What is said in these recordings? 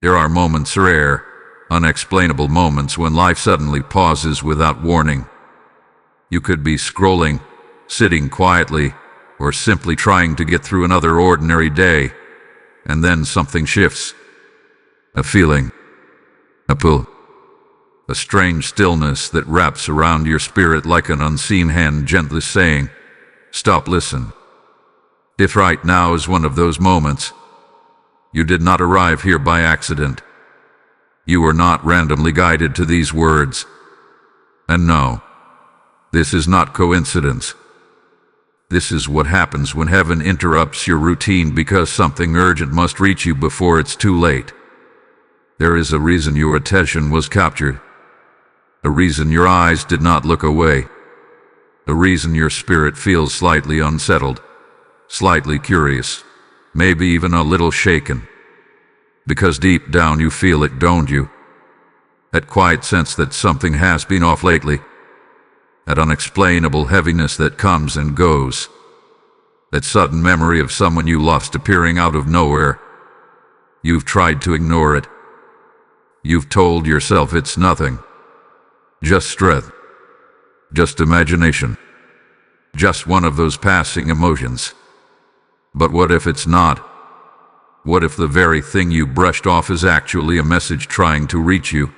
There are moments, rare, unexplainable moments, when life suddenly pauses without warning. You could be scrolling, sitting quietly, or simply trying to get through another ordinary day, and then something shifts. A feeling, a pull, a strange stillness that wraps around your spirit like an unseen hand gently saying, "Stop, listen." If right now is one of those moments, you did not arrive here by accident. You were not randomly guided to these words. And no, this is not coincidence. This is what happens when heaven interrupts your routine because something urgent must reach you before it's too late. There is a reason your attention was captured. A reason your eyes did not look away. A reason your spirit feels slightly unsettled, slightly curious, maybe even a little shaken. Because deep down you feel it, don't you? That quiet sense that something has been off lately. That unexplainable heaviness that comes and goes. That sudden memory of someone you lost appearing out of nowhere. You've tried to ignore it. You've told yourself it's nothing. Just strength. Just imagination. Just one of those passing emotions. But what if it's not? What if the very thing you brushed off is actually a message trying to reach you?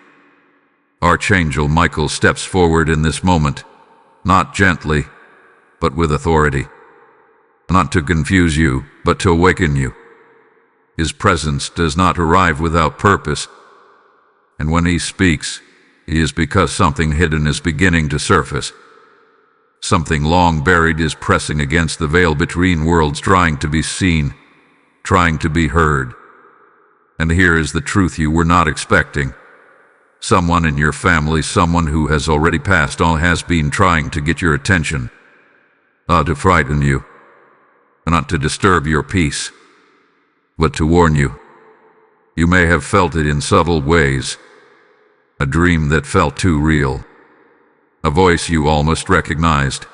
Archangel Michael steps forward in this moment, not gently, but with authority. Not to confuse you, but to awaken you. His presence does not arrive without purpose, and when he speaks, it is because something hidden is beginning to surface. Something long buried is pressing against the veil between worlds, trying to be seen, trying to be heard. And here is the truth you were not expecting. Someone in your family, someone who has already passed on, has been trying to get your attention. To frighten you. Not to disturb your peace, but to warn you. You may have felt it in subtle ways. A dream that felt too real. A voice you almost recognized.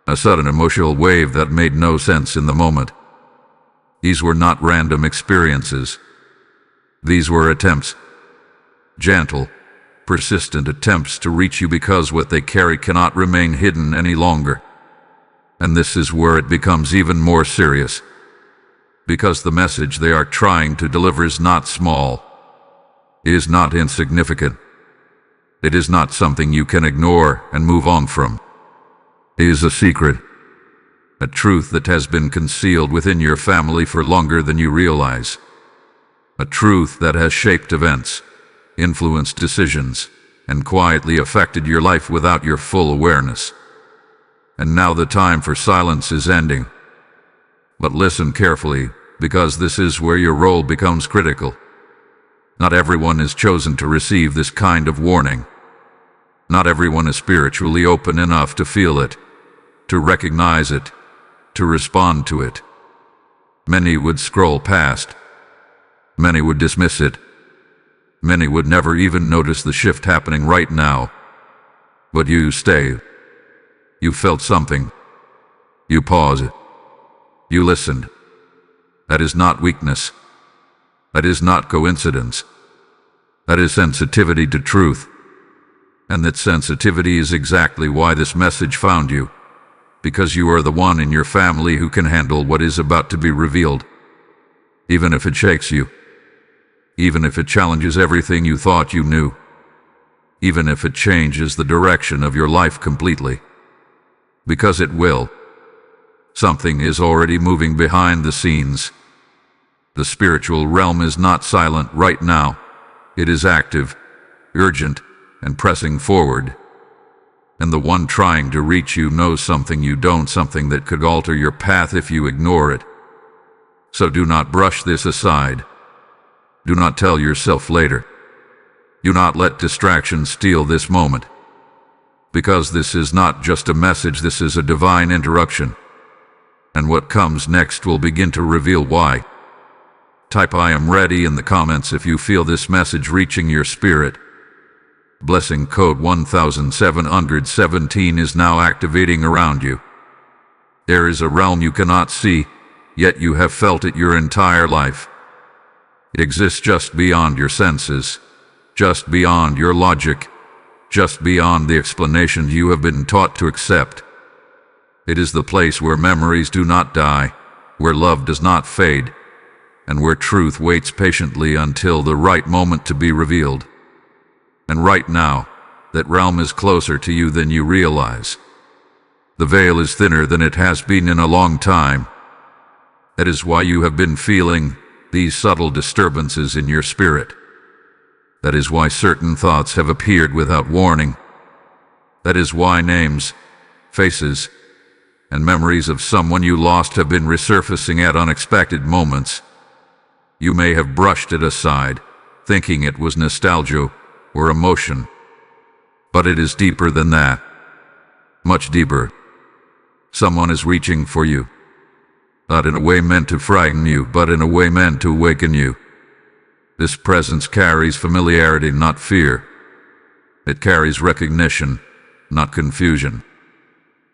A sudden emotional wave that made no sense in the moment. These were not random experiences. These were attempts. Gentle, persistent attempts to reach you because what they carry cannot remain hidden any longer. And this is where it becomes even more serious. Because the message they are trying to deliver is not small. It is not insignificant. It is not something you can ignore and move on from. It is a secret. A truth that has been concealed within your family for longer than you realize. A truth that has shaped events, influenced decisions, and quietly affected your life without your full awareness. And now the time for silence is ending. But listen carefully, because this is where your role becomes critical. Not everyone is chosen to receive this kind of warning. Not everyone is spiritually open enough to feel it, to recognize it, to respond to it. Many would scroll past. Many would dismiss it. Many would never even notice the shift happening right now. But you stay. You felt something. You paused. You listened. That is not weakness. That is not coincidence. That is sensitivity to truth. And that sensitivity is exactly why this message found you. Because you are the one in your family who can handle what is about to be revealed. Even if it shakes you. Even if it challenges everything you thought you knew. Even if it changes the direction of your life completely. Because it will. Something is already moving behind the scenes. The spiritual realm is not silent right now. It is active, urgent, and pressing forward. And the one trying to reach you knows something you don't, something that could alter your path if you ignore it. So do not brush this aside. Do not tell yourself later. Do not let distraction steal this moment. Because this is not just a message, this is a divine interruption. And what comes next will begin to reveal why. Type "I am ready" in the comments if you feel this message reaching your spirit. Blessing code 1717 is now activating around you. There is a realm you cannot see, yet you have felt it your entire life. It exists just beyond your senses, just beyond your logic, just beyond the explanations you have been taught to accept. It is the place where memories do not die, where love does not fade, and where truth waits patiently until the right moment to be revealed. And right now, that realm is closer to you than you realize. The veil is thinner than it has been in a long time. That is why you have been feeling these subtle disturbances in your spirit. That is why certain thoughts have appeared without warning. That is why names, faces, and memories of someone you lost have been resurfacing at unexpected moments. You may have brushed it aside, thinking it was nostalgia or emotion. But it is deeper than that. Much deeper. Someone is reaching for you. Not in a way meant to frighten you, but in a way meant to awaken you. This presence carries familiarity, not fear. It carries recognition, not confusion.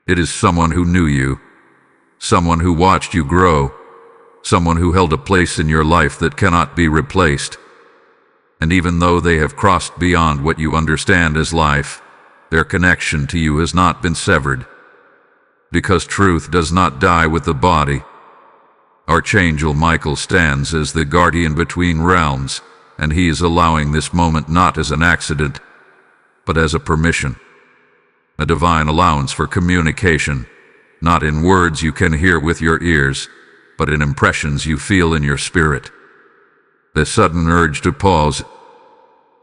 It is someone who knew you, someone who watched you grow, someone who held a place in your life that cannot be replaced. And even though they have crossed beyond what you understand as life, their connection to you has not been severed. Because truth does not die with the body. Archangel Michael stands as the guardian between realms, and he is allowing this moment not as an accident, but as a permission. A divine allowance for communication, not in words you can hear with your ears, but in impressions you feel in your spirit. The sudden urge to pause,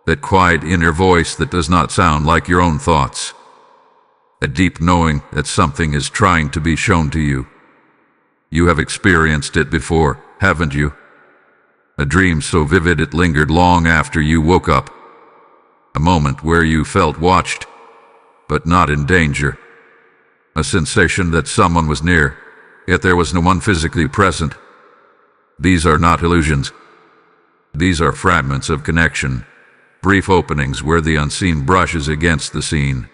that quiet inner voice that does not sound like your own thoughts. A deep knowing that something is trying to be shown to you. You have experienced it before, haven't you? A dream so vivid it lingered long after you woke up. A moment where you felt watched, but not in danger. A sensation that someone was near, yet there was no one physically present. These are not illusions. These are fragments of connection, brief openings where the unseen brushes against the seen.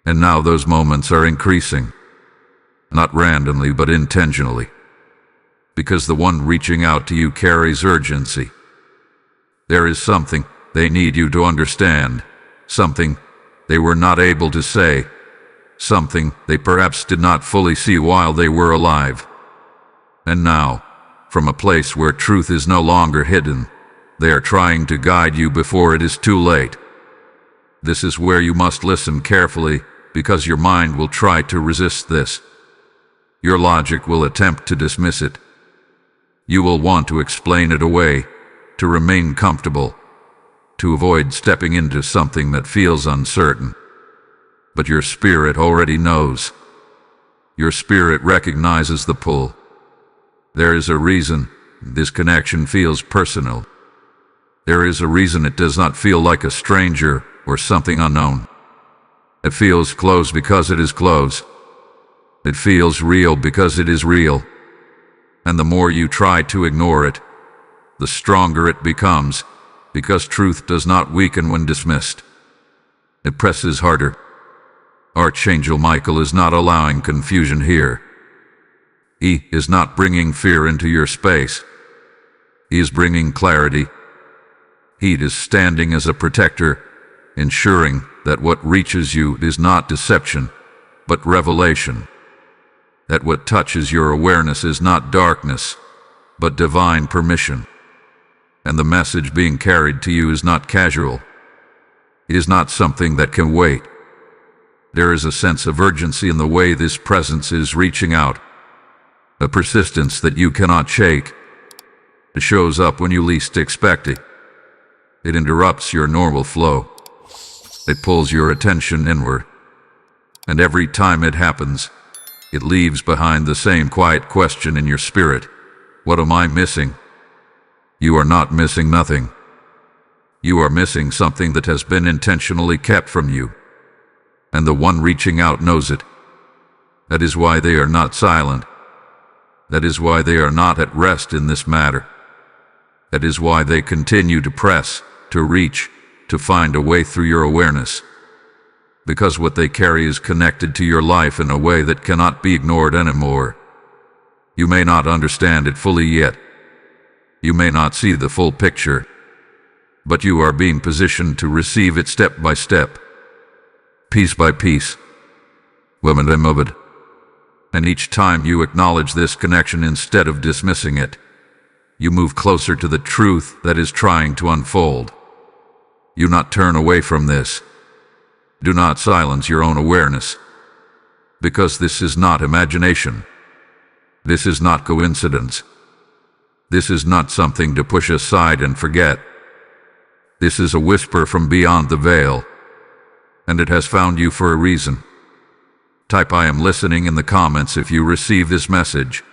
And now those moments are increasing, not randomly but intentionally, because the one reaching out to you carries urgency. There is something they need you to understand, something they were not able to say, something they perhaps did not fully see while they were alive. And now, from a place where truth is no longer hidden, they are trying to guide you before it is too late. This is where you must listen carefully, because your mind will try to resist this. Your logic will attempt to dismiss it. You will want to explain it away, to remain comfortable, to avoid stepping into something that feels uncertain. But your spirit already knows. Your spirit recognizes the pull. There is a reason this connection feels personal. There is a reason it does not feel like a stranger or something unknown. It feels close because it is close. It feels real because it is real. And the more you try to ignore it, the stronger it becomes, because truth does not weaken when dismissed. It presses harder. Archangel Michael is not allowing confusion here. He is not bringing fear into your space. He is bringing clarity. He is standing as a protector, ensuring that what reaches you is not deception, but revelation. That what touches your awareness is not darkness, but divine permission. And the message being carried to you is not casual. It is not something that can wait. There is a sense of urgency in the way this presence is reaching out. A persistence that you cannot shake. It shows up when you least expect it. It interrupts your normal flow. It pulls your attention inward. And every time it happens, it leaves behind the same quiet question in your spirit. What am I missing? You are not missing nothing. You are missing something that has been intentionally kept from you. And the one reaching out knows it. That is why they are not silent. That is why they are not at rest in this matter. That is why they continue to press, to reach, to find a way through your awareness. Because what they carry is connected to your life in a way that cannot be ignored anymore. You may not understand it fully yet, You may not see the full picture, but you are being positioned to receive it step by step, piece by piece, moment by moment. And each time you acknowledge this connection instead of dismissing it, you move closer to the truth that is trying to unfold. Do not turn away from this. Do not silence your own awareness, because this is not imagination. This is not coincidence. This is not something to push aside and forget. This is a whisper from beyond the veil, and it has found you for a reason. Type "I am listening" in the comments if you receive this message.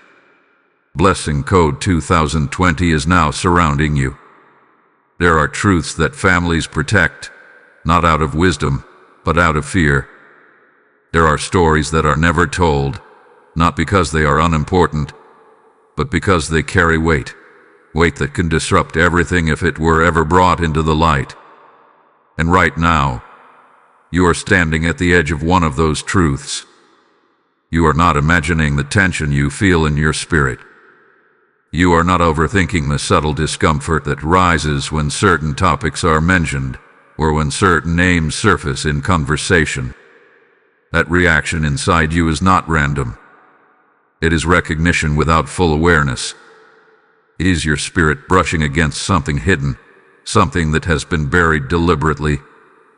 Blessing code 2020 is now surrounding you. There are truths that families protect, not out of wisdom, but out of fear. There are stories that are never told, not because they are unimportant, but because they carry weight that can disrupt everything if it were ever brought into the light. And right now, you are standing at the edge of one of those truths. You are not imagining the tension you feel in your spirit. You are not overthinking the subtle discomfort that rises when certain topics are mentioned, or when certain names surface in conversation. That reaction inside you is not random. It is recognition without full awareness. It is your spirit brushing against something hidden, something that has been buried deliberately,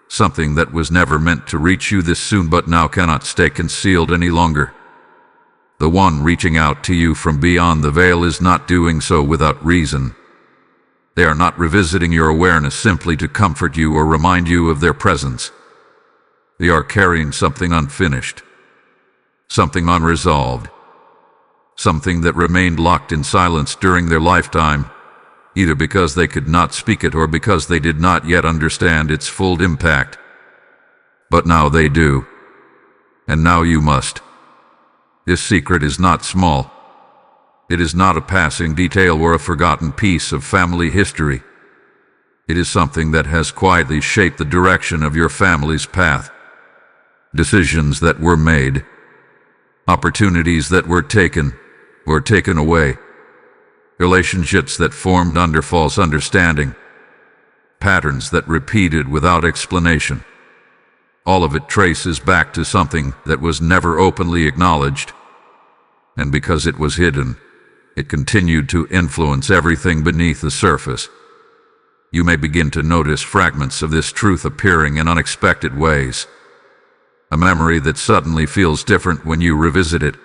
something that was never meant to reach you this soon but now cannot stay concealed any longer. The one reaching out to you from beyond the veil is not doing so without reason. They are not revisiting your awareness simply to comfort you or remind you of their presence. They are carrying something unfinished, something unresolved, something that remained locked in silence during their lifetime, either because they could not speak it or because they did not yet understand its full impact. But now they do, and now you must. This secret is not small. It is not a passing detail or a forgotten piece of family history. It is something that has quietly shaped the direction of your family's path. Decisions that were made, opportunities that were taken away, relationships that formed under false understanding, patterns that repeated without explanation. All of it traces back to something that was never openly acknowledged, and because it was hidden, it continued to influence everything beneath the surface. You may begin to notice fragments of this truth appearing in unexpected ways. A memory that suddenly feels different when you revisit it.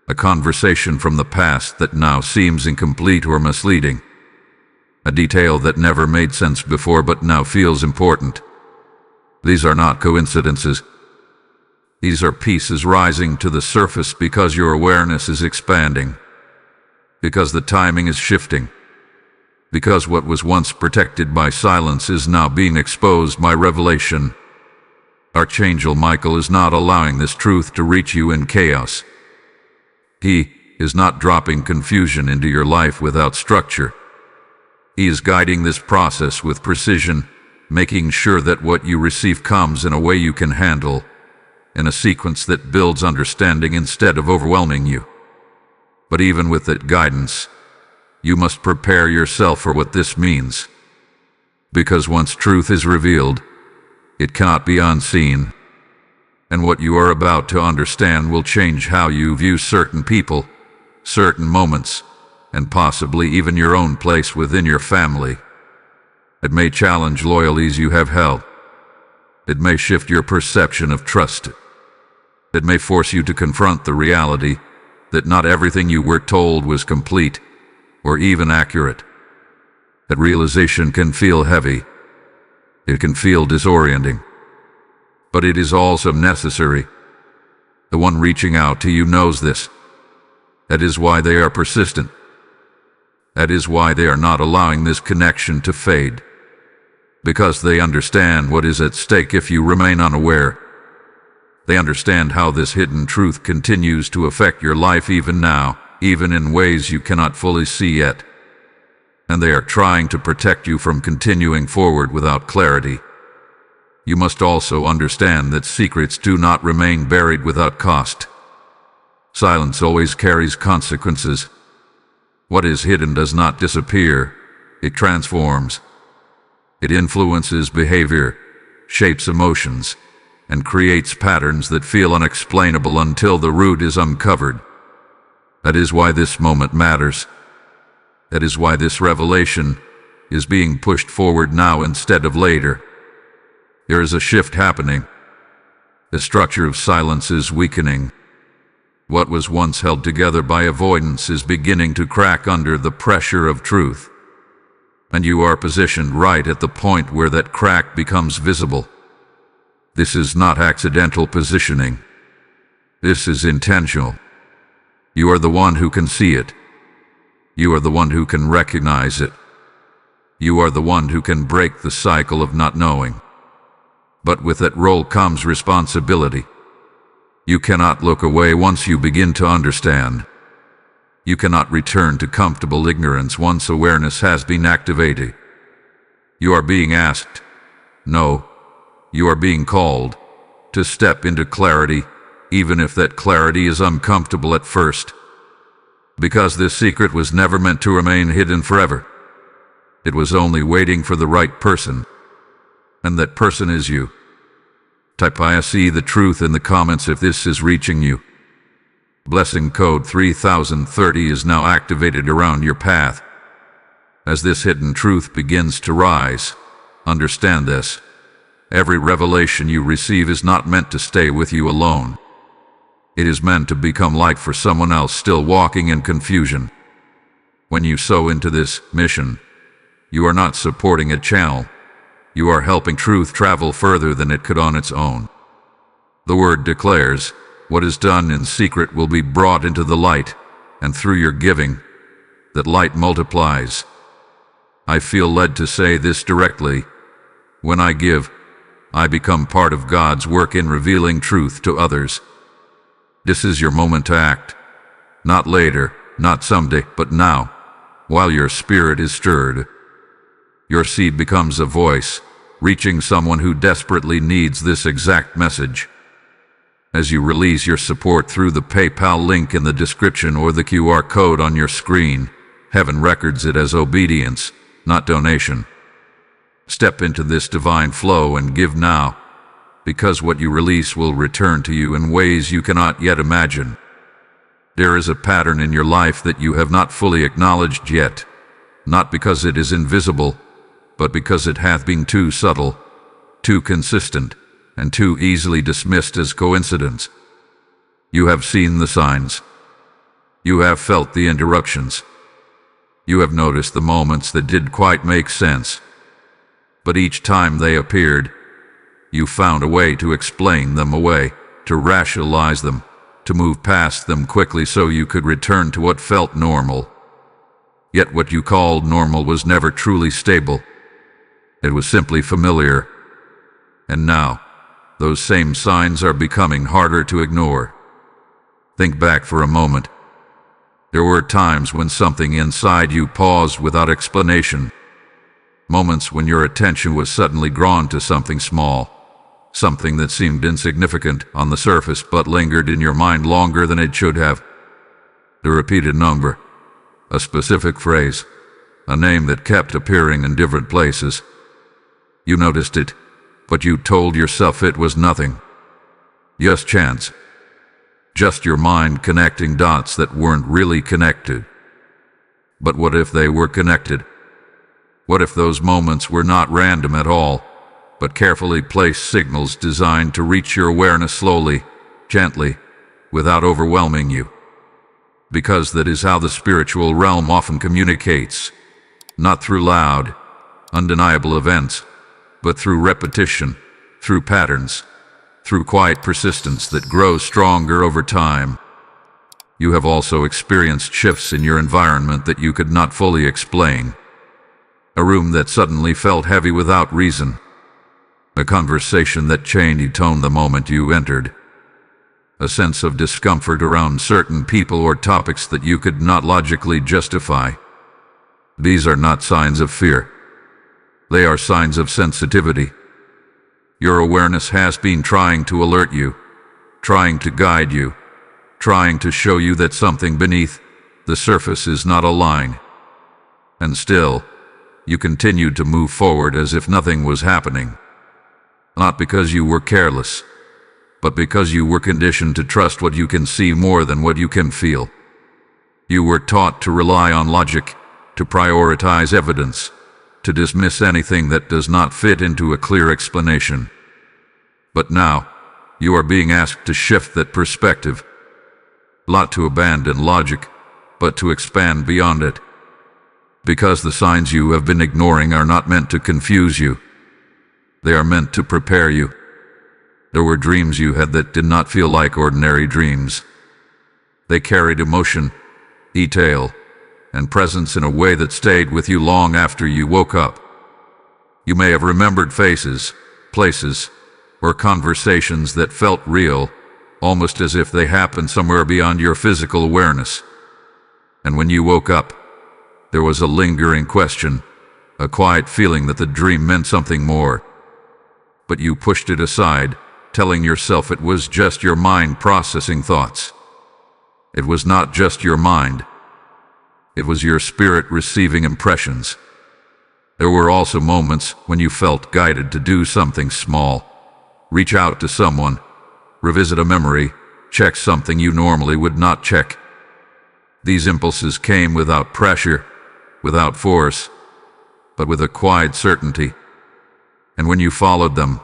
A conversation from the past that now seems incomplete or misleading. A detail that never made sense before but now feels important. These are not coincidences. These are pieces rising to the surface because your awareness is expanding. Because the timing is shifting. Because what was once protected by silence is now being exposed by revelation. Archangel Michael is not allowing this truth to reach you in chaos. He is not dropping confusion into your life without structure. He is guiding this process with precision, making sure that what you receive comes in a way you can handle, in a sequence that builds understanding instead of overwhelming you. But even with that guidance, you must prepare yourself for what this means. Because once truth is revealed, it cannot be unseen. And what you are about to understand will change how you view certain people, certain moments, and possibly even your own place within your family. It may challenge loyalties you have held. It may shift your perception of trust. It may force you to confront the reality that not everything you were told was complete or even accurate. That realization can feel heavy. It can feel disorienting. But it is also necessary. The one reaching out to you knows this. That is why they are persistent. That is why they are not allowing this connection to fade. Because they understand what is at stake if you remain unaware. They understand how this hidden truth continues to affect your life even now, even in ways you cannot fully see yet. And they are trying to protect you from continuing forward without clarity. You must also understand that secrets do not remain buried without cost. Silence always carries consequences. What is hidden does not disappear, it transforms. It influences behavior, shapes emotions, and creates patterns that feel unexplainable until the root is uncovered. That is why this moment matters. That is why this revelation is being pushed forward now instead of later. There is a shift happening. The structure of silence is weakening. What was once held together by avoidance is beginning to crack under the pressure of truth. And you are positioned right at the point where that crack becomes visible. This is not accidental positioning. This is intentional. You are the one who can see it. You are the one who can recognize it. You are the one who can break the cycle of not knowing. But with that role comes responsibility. You cannot look away once you begin to understand. You cannot return to comfortable ignorance once awareness has been activated. You are being asked, no, you are being called to step into clarity, even if that clarity is uncomfortable at first. Because this secret was never meant to remain hidden forever. It was only waiting for the right person. And that person is you. Type I see the truth in the comments if this is reaching you. Blessing code 3030 is now activated around your path. As this hidden truth begins to rise, understand this. Every revelation you receive is not meant to stay with you alone. It is meant to become light for someone else still walking in confusion. When you sow into this mission, you are not supporting a channel. You are helping truth travel further than it could on its own. The word declares, what is done in secret will be brought into the light, and through your giving, that light multiplies. I feel led to say this directly. When I give, I become part of God's work in revealing truth to others. This is your moment to act. Not later, not someday, but now, while your spirit is stirred. Your seed becomes a voice, reaching someone who desperately needs this exact message. As you release your support through the PayPal link in the description or the QR code on your screen, heaven records it as obedience, not donation. Step into this divine flow and give now, because what you release will return to you in ways you cannot yet imagine. There is a pattern in your life that you have not fully acknowledged yet, not because it is invisible, but because it hath been too subtle, too consistent, and too easily dismissed as coincidence. You have seen the signs. You have felt the interruptions. You have noticed the moments that didn't quite make sense. But each time they appeared, you found a way to explain them away, to rationalize them, to move past them quickly so you could return to what felt normal. Yet what you called normal was never truly stable. It was simply familiar. And now, those same signs are becoming harder to ignore. Think back for a moment. There were times when something inside you paused without explanation. Moments when your attention was suddenly drawn to something small. Something that seemed insignificant on the surface but lingered in your mind longer than it should have. A repeated number. A specific phrase. A name that kept appearing in different places. You noticed it, but you told yourself it was nothing. Just chance. Just your mind connecting dots that weren't really connected. But what if they were connected? What if those moments were not random at all, but carefully placed signals designed to reach your awareness slowly, gently, without overwhelming you? Because that is how the spiritual realm often communicates, not through loud, undeniable events, but through repetition, through patterns, through quiet persistence that grows stronger over time. You have also experienced shifts in your environment that you could not fully explain. A room that suddenly felt heavy without reason. A conversation that changed tone the moment you entered. A sense of discomfort around certain people or topics that you could not logically justify. These are not signs of fear. They are signs of sensitivity. Your awareness has been trying to alert you, trying to guide you, trying to show you that something beneath the surface is not a line. And still, you continued to move forward as if nothing was happening. Not because you were careless, but because you were conditioned to trust what you can see more than what you can feel. You were taught to rely on logic, to prioritize evidence, to dismiss anything that does not fit into a clear explanation. But now, you are being asked to shift that perspective, not to abandon logic, but to expand beyond it. Because the signs you have been ignoring are not meant to confuse you. They are meant to prepare you. There were dreams you had that did not feel like ordinary dreams. They carried emotion, detail, and presence in a way that stayed with you long after you woke up. You may have remembered faces, places, or conversations that felt real, almost as if they happened somewhere beyond your physical awareness. And when you woke up, there was a lingering question, a quiet feeling that the dream meant something more. But you pushed it aside, telling yourself it was just your mind processing thoughts. It was not just your mind. It was your spirit receiving impressions. There were also moments when you felt guided to do something small. Reach out to someone, revisit a memory, check something you normally would not check. These impulses came without pressure, without force, but with a quiet certainty. And when you followed them,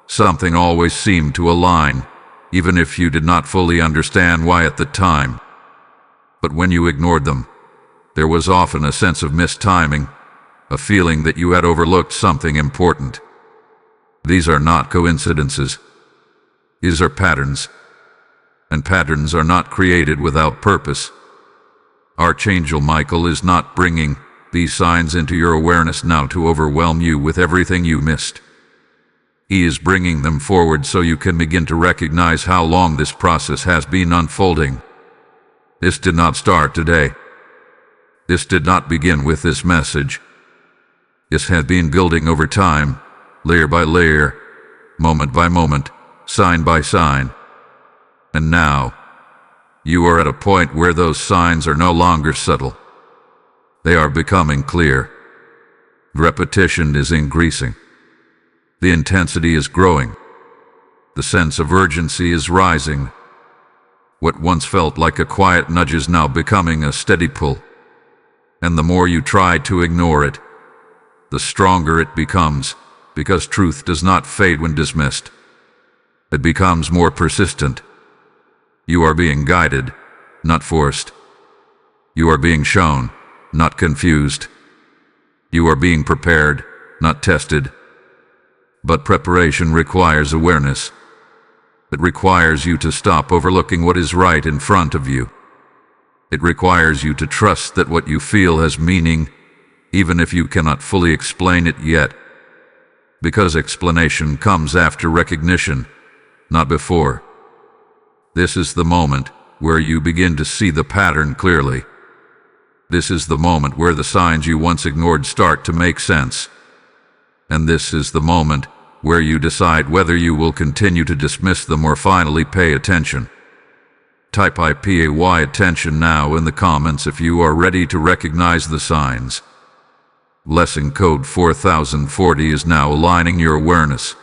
something always seemed to align, even if you did not fully understand why at the time. But when you ignored them, there was often a sense of mistiming, a feeling that you had overlooked something important. These are not coincidences. These are patterns. And patterns are not created without purpose. Archangel Michael is not bringing these signs into your awareness now to overwhelm you with everything you missed. He is bringing them forward so you can begin to recognize how long this process has been unfolding. This did not start today. This did not begin with this message. This had been building over time, layer by layer, moment by moment, sign by sign. And now, you are at a point where those signs are no longer subtle. They are becoming clear. Repetition is increasing. The intensity is growing. The sense of urgency is rising. What once felt like a quiet nudge is now becoming a steady pull. And the more you try to ignore it, the stronger it becomes, because truth does not fade when dismissed. It becomes more persistent. You are being guided, not forced. You are being shown, not confused. You are being prepared, not tested. But preparation requires awareness. It requires you to stop overlooking what is right in front of you. It requires you to trust that what you feel has meaning, even if you cannot fully explain it yet. Because explanation comes after recognition, not before. This is the moment where you begin to see the pattern clearly. This is the moment where the signs you once ignored start to make sense. And this is the moment where you decide whether you will continue to dismiss them or finally pay attention. Type IPAY attention now in the comments if you are ready to recognize the signs. Lesson code 4040 is now aligning your awareness.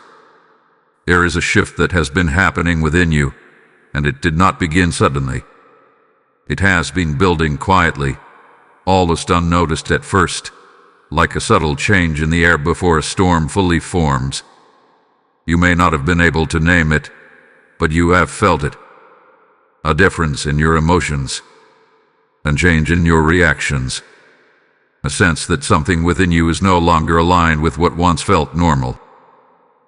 There is a shift that has been happening within you, and it did not begin suddenly. It has been building quietly, almost unnoticed at first, like a subtle change in the air before a storm fully forms. You may not have been able to name it, but you have felt it. A difference in your emotions, a change in your reactions, a sense that something within you is no longer aligned with what once felt normal.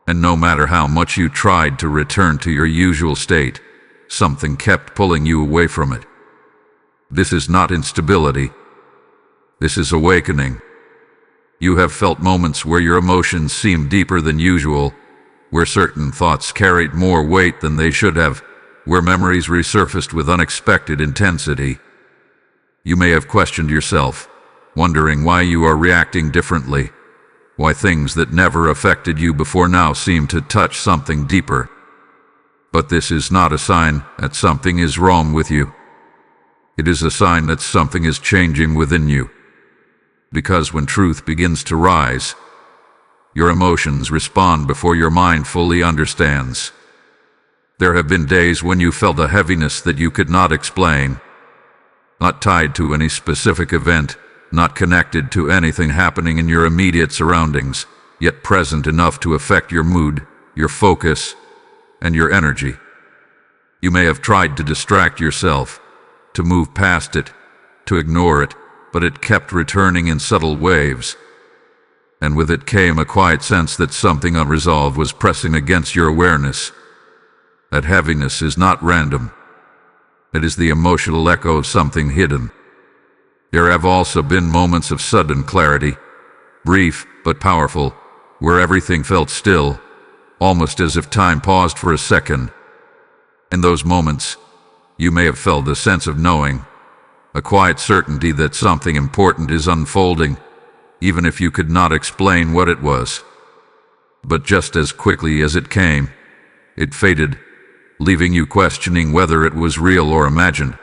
And no matter how much you tried to return to your usual state, something kept pulling you away from it. This is not instability. This is awakening. You have felt moments where your emotions seemed deeper than usual, where certain thoughts carried more weight than they should have, where memories resurfaced with unexpected intensity. You may have questioned yourself, wondering why you are reacting differently, why things that never affected you before now seem to touch something deeper. But this is not a sign that something is wrong with you. It is a sign that something is changing within you. Because when truth begins to rise, your emotions respond before your mind fully understands. There have been days when you felt a heaviness that you could not explain, not tied to any specific event, not connected to anything happening in your immediate surroundings, yet present enough to affect your mood, your focus, and your energy. You may have tried to distract yourself, to move past it, to ignore it, but it kept returning in subtle waves. And with it came a quiet sense that something unresolved was pressing against your awareness. That heaviness is not random. It is the emotional echo of something hidden. There have also been moments of sudden clarity, brief but powerful, where everything felt still, almost as if time paused for a second. In those moments, you may have felt a sense of knowing, a quiet certainty that something important is unfolding, even if you could not explain what it was. But just as quickly as it came, it faded, leaving you questioning whether it was real or imagined.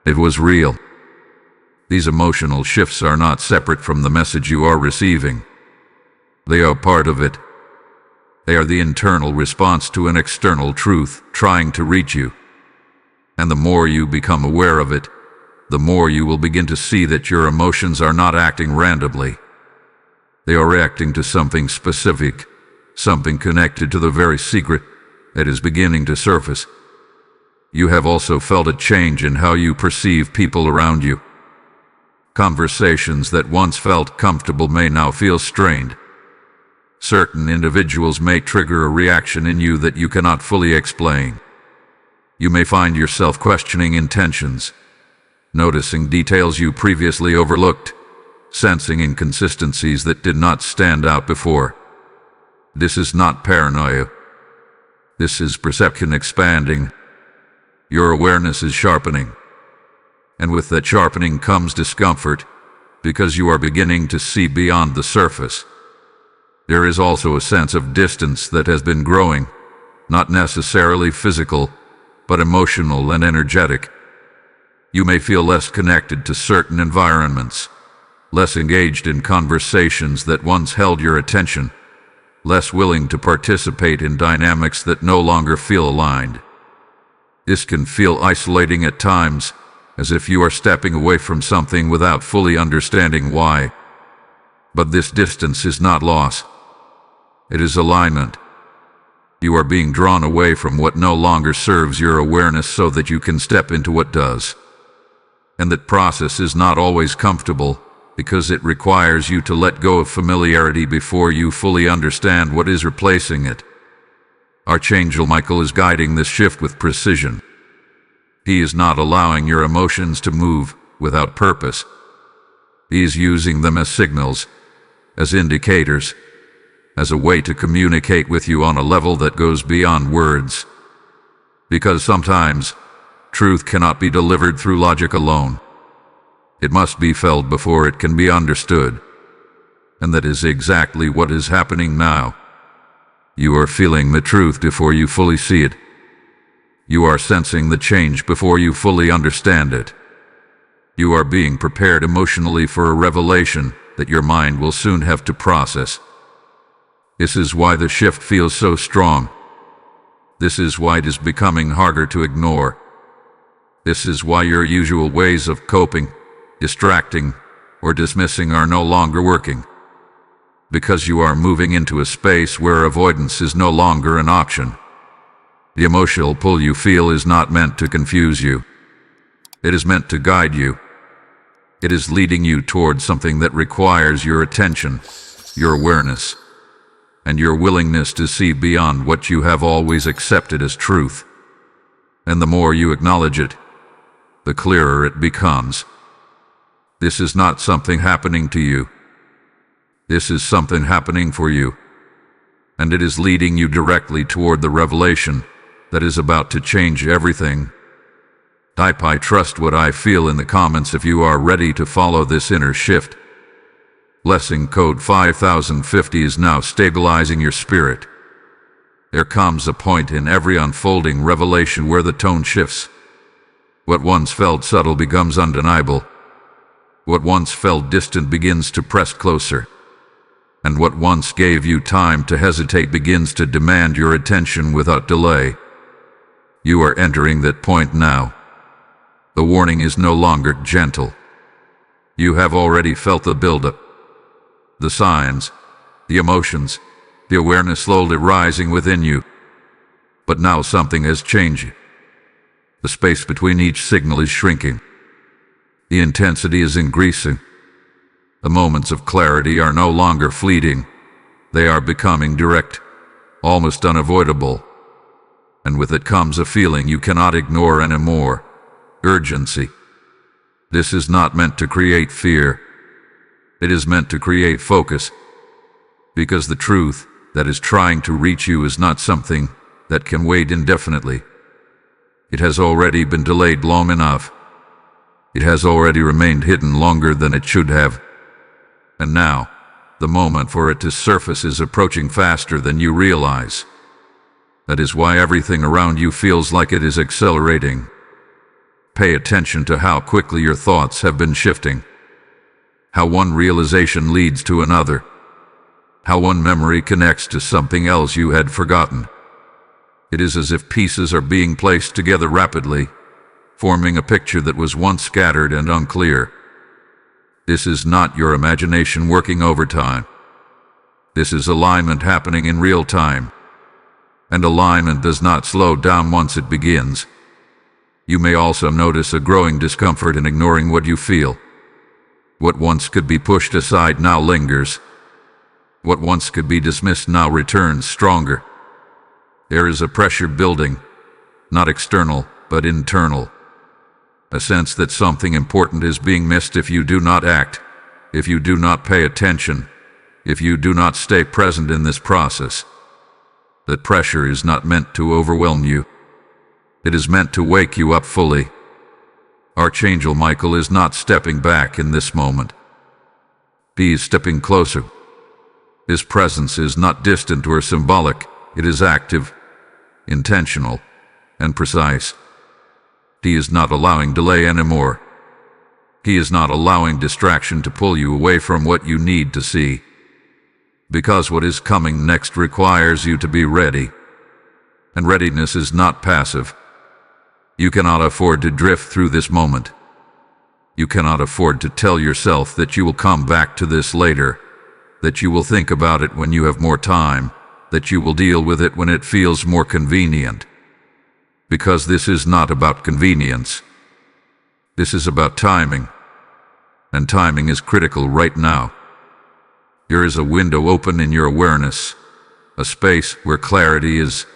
It was real. These emotional shifts are not separate from the message you are receiving. They are part of it. They are the internal response to an external truth trying to reach you. And the more you become aware of it, the more you will begin to see that your emotions are not acting randomly. They are reacting to something specific, something connected to the very secret that is beginning to surface. You have also felt a change in how you perceive people around you. Conversations that once felt comfortable may now feel strained. Certain individuals may trigger a reaction in you that you cannot fully explain. You may find yourself questioning intentions, noticing details you previously overlooked, sensing inconsistencies that did not stand out before. This is not paranoia. This is perception expanding. Your awareness is sharpening. And with that sharpening comes discomfort, because you are beginning to see beyond the surface. There is also a sense of distance that has been growing, not necessarily physical, but emotional and energetic. You may feel less connected to certain environments, less engaged in conversations that once held your attention, less willing to participate in dynamics that no longer feel aligned. This can feel isolating at times, as if you are stepping away from something without fully understanding why. But this distance is not loss. It is alignment. You are being drawn away from what no longer serves your awareness so that you can step into what does. And that process is not always comfortable, because it requires you to let go of familiarity before you fully understand what is replacing it. Archangel Michael is guiding this shift with precision. He is not allowing your emotions to move without purpose. He is using them as signals, as indicators, as a way to communicate with you on a level that goes beyond words. Because sometimes, truth cannot be delivered through logic alone. It must be felt before it can be understood. And that is exactly what is happening now. You are feeling the truth before you fully see it. You are sensing the change before you fully understand it. You are being prepared emotionally for a revelation that your mind will soon have to process. This is why the shift feels so strong. This is why it is becoming harder to ignore. This is why your usual ways of coping, distracting, or dismissing are no longer working. Because you are moving into a space where avoidance is no longer an option. The emotional pull you feel is not meant to confuse you. It is meant to guide you. It is leading you toward something that requires your attention, your awareness, and your willingness to see beyond what you have always accepted as truth. And the more you acknowledge it, the clearer it becomes. This is not something happening to you. This is something happening for you. And it is leading you directly toward the revelation that is about to change everything. Type "I trust what I feel" in the comments if you are ready to follow this inner shift. Blessing code 5050 is now stabilizing your spirit. There comes a point in every unfolding revelation where the tone shifts. What once felt subtle becomes undeniable. What once felt distant begins to press closer. And what once gave you time to hesitate begins to demand your attention without delay. You are entering that point now. The warning is no longer gentle. You have already felt the buildup, the signs, the emotions, the awareness slowly rising within you. But now something has changed. The space between each signal is shrinking. The intensity is increasing. The moments of clarity are no longer fleeting. They are becoming direct, almost unavoidable. And with it comes a feeling you cannot ignore anymore: urgency. This is not meant to create fear. It is meant to create focus. Because the truth that is trying to reach you is not something that can wait indefinitely. It has already been delayed long enough. It has already remained hidden longer than it should have. And now, the moment for it to surface is approaching faster than you realize. That is why everything around you feels like it is accelerating. Pay attention to how quickly your thoughts have been shifting. How one realization leads to another. How one memory connects to something else you had forgotten. It is as if pieces are being placed together rapidly, forming a picture that was once scattered and unclear. This is not your imagination working overtime. This is alignment happening in real time. And alignment does not slow down once it begins. You may also notice a growing discomfort in ignoring what you feel. What once could be pushed aside now lingers. What once could be dismissed now returns stronger. There is a pressure building, not external, but internal. A sense that something important is being missed if you do not act, if you do not pay attention, if you do not stay present in this process. That pressure is not meant to overwhelm you. It is meant to wake you up fully. Archangel Michael is not stepping back in this moment. He is stepping closer. His presence is not distant or symbolic. It is active, intentional, and precise. He is not allowing delay anymore. He is not allowing distraction to pull you away from what you need to see. Because what is coming next requires you to be ready. And readiness is not passive. You cannot afford to drift through this moment. You cannot afford to tell yourself that you will come back to this later, that you will think about it when you have more time, that you will deal with it when it feels more convenient. Because this is not about convenience. This is about timing. And timing is critical right now. There is a window open in your awareness, a space where clarity is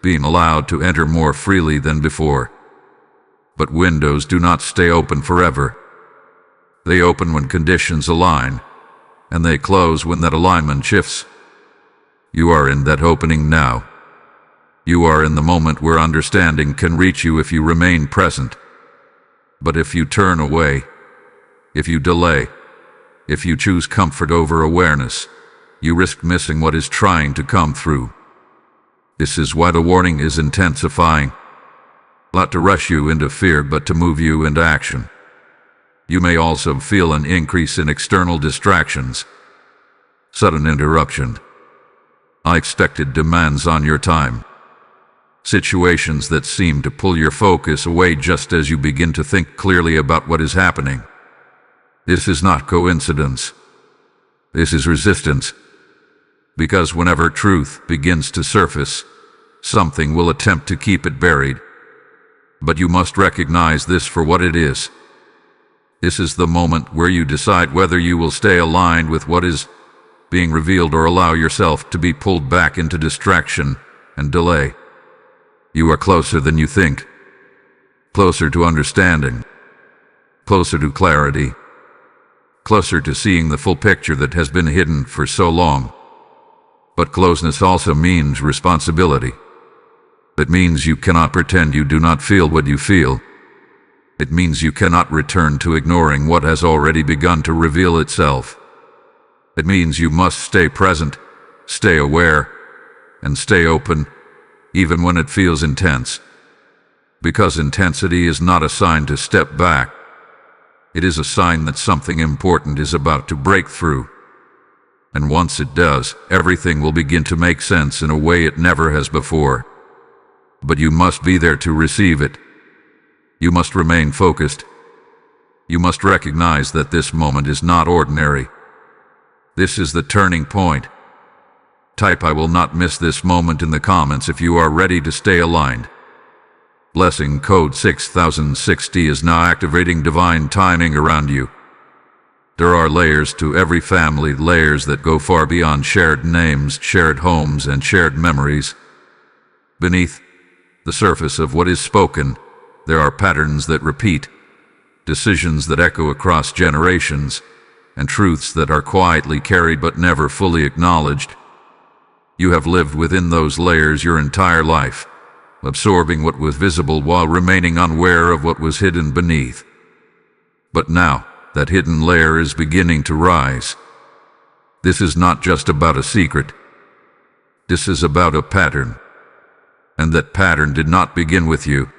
being allowed to enter more freely than before. But windows do not stay open forever. They open when conditions align, and they close when that alignment shifts. You are in that opening now. You are in the moment where understanding can reach you if you remain present. But if you turn away, if you delay, if you choose comfort over awareness, you risk missing what is trying to come through. This is why the warning is intensifying. Not to rush you into fear, but to move you into action. You may also feel an increase in external distractions. Sudden interruption. Unexpected demands on your time. Situations that seem to pull your focus away just as you begin to think clearly about what is happening. This is not coincidence. This is resistance. Because whenever truth begins to surface, something will attempt to keep it buried. But you must recognize this for what it is. This is the moment where you decide whether you will stay aligned with what is being revealed or allow yourself to be pulled back into distraction and delay. You are closer than you think. Closer to understanding. Closer to clarity. Closer to seeing the full picture that has been hidden for so long. But closeness also means responsibility. It means you cannot pretend you do not feel what you feel. It means you cannot return to ignoring what has already begun to reveal itself. It means you must stay present, stay aware, and stay open, even when it feels intense. Because intensity is not a sign to step back. It is a sign that something important is about to break through. And once it does, everything will begin to make sense in a way it never has before. But you must be there to receive it. You must remain focused. You must recognize that this moment is not ordinary. This is the turning point. Type "I will not miss this moment" in the comments if you are ready to stay aligned. Blessing code 6060 is now activating divine timing around you. There are layers to every family, layers that go far beyond shared names, shared homes, and shared memories. Beneath the surface of what is spoken, there are patterns that repeat, decisions that echo across generations, and truths that are quietly carried but never fully acknowledged. You have lived within those layers your entire life, absorbing what was visible while remaining unaware of what was hidden beneath. But now, that hidden layer is beginning to rise. This is not just about a secret. This is about a pattern. And that pattern did not begin with you.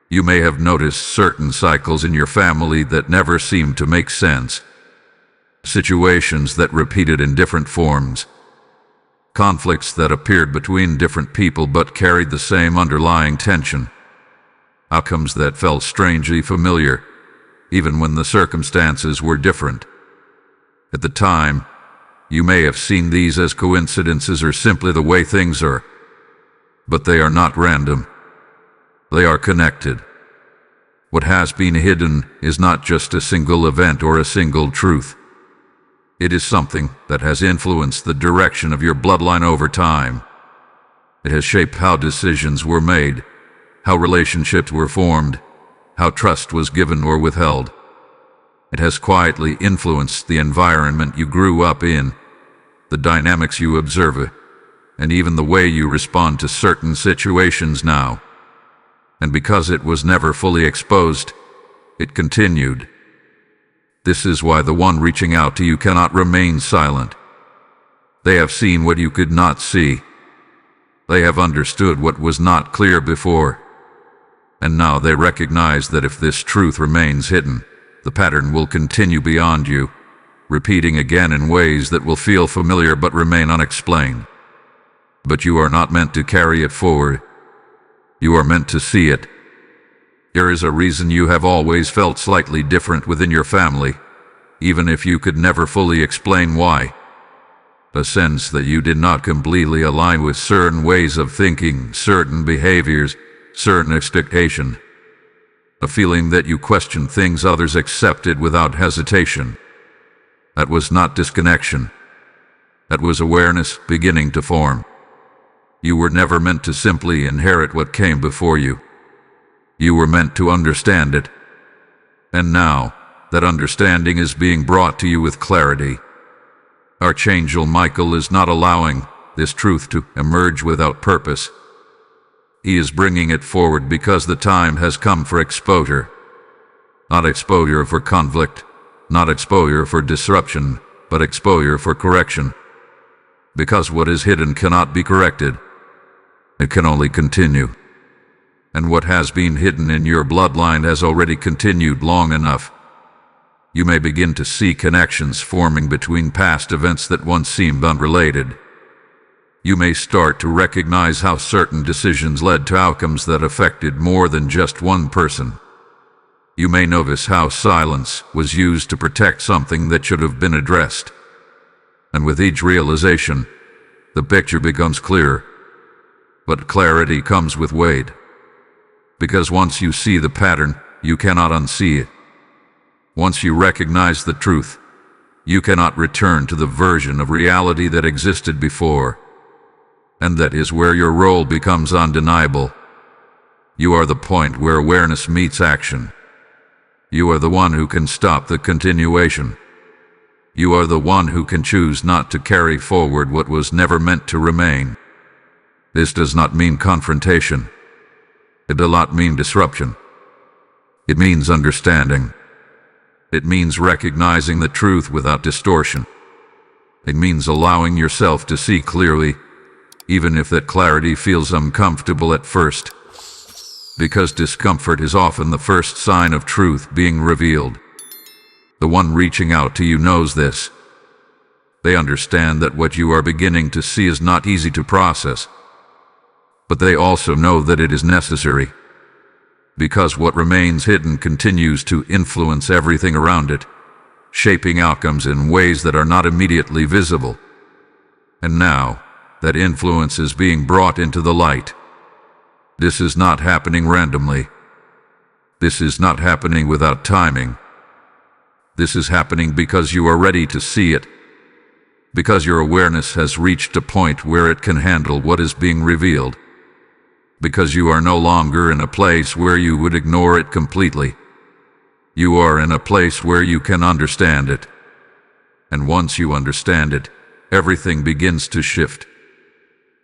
You may have noticed certain cycles in your family that never seemed to make sense. Situations that repeated in different forms. Conflicts that appeared between different people but carried the same underlying tension. Outcomes that felt strangely familiar, even when the circumstances were different. At the time, you may have seen these as coincidences or simply the way things are. But they are not random. They are connected. What has been hidden is not just a single event or a single truth. It is something that has influenced the direction of your bloodline over time. It has shaped how decisions were made, how relationships were formed, how trust was given or withheld. It has quietly influenced the environment you grew up in, the dynamics you observe, and even the way you respond to certain situations now. And because it was never fully exposed, it continued. This is why the one reaching out to you cannot remain silent. They have seen what you could not see. They have understood what was not clear before. And now they recognize that if this truth remains hidden, the pattern will continue beyond you, repeating again in ways that will feel familiar but remain unexplained. But you are not meant to carry it forward. You are meant to see it. There is a reason you have always felt slightly different within your family, even if you could never fully explain why. A sense that you did not completely align with certain ways of thinking, certain behaviors, certain expectation. A feeling that you questioned things others accepted without hesitation. That was not disconnection. That was awareness beginning to form. You were never meant to simply inherit what came before you. You were meant to understand it. And now, that understanding is being brought to you with clarity. Archangel Michael is not allowing this truth to emerge without purpose. He is bringing it forward because the time has come for exposure. Not exposure for conflict, not exposure for disruption, but exposure for correction. Because what is hidden cannot be corrected. It can only continue. And what has been hidden in your bloodline has already continued long enough. You may begin to see connections forming between past events that once seemed unrelated. You may start to recognize how certain decisions led to outcomes that affected more than just one person. You may notice how silence was used to protect something that should have been addressed. And with each realization, the picture becomes clearer. But clarity comes with weight. Because once you see the pattern, you cannot unsee it. Once you recognize the truth, you cannot return to the version of reality that existed before. And that is where your role becomes undeniable. You are the point where awareness meets action. You are the one who can stop the continuation. You are the one who can choose not to carry forward what was never meant to remain. This does not mean confrontation. It does not mean disruption. It means understanding. It means recognizing the truth without distortion. It means allowing yourself to see clearly, even if that clarity feels uncomfortable at first. Because discomfort is often the first sign of truth being revealed. The one reaching out to you knows this. They understand that what you are beginning to see is not easy to process, but they also know that it is necessary, because what remains hidden continues to influence everything around it, shaping outcomes in ways that are not immediately visible. And now, that influence is being brought into the light. This is not happening randomly. This is not happening without timing. This is happening because you are ready to see it, because your awareness has reached a point where it can handle what is being revealed, because you are no longer in a place where you would ignore it completely. You are in a place where you can understand it. And once you understand it, everything begins to shift.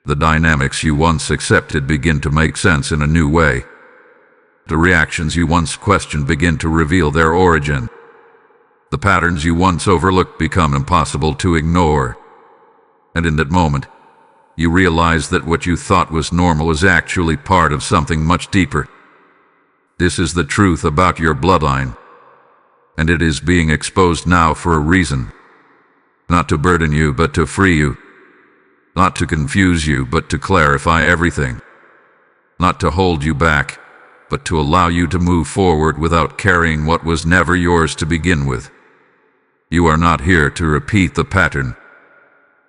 The dynamics you once accepted begin to make sense in a new way. The reactions you once questioned begin to reveal their origin. The patterns you once overlooked become impossible to ignore. And in that moment, you realize that what you thought was normal is actually part of something much deeper. This is the truth about your bloodline, and it is being exposed now for a reason. Not to burden you, but to free you. Not to confuse you, but to clarify everything. Not to hold you back, but to allow you to move forward without carrying what was never yours to begin with. You are not here to repeat the pattern.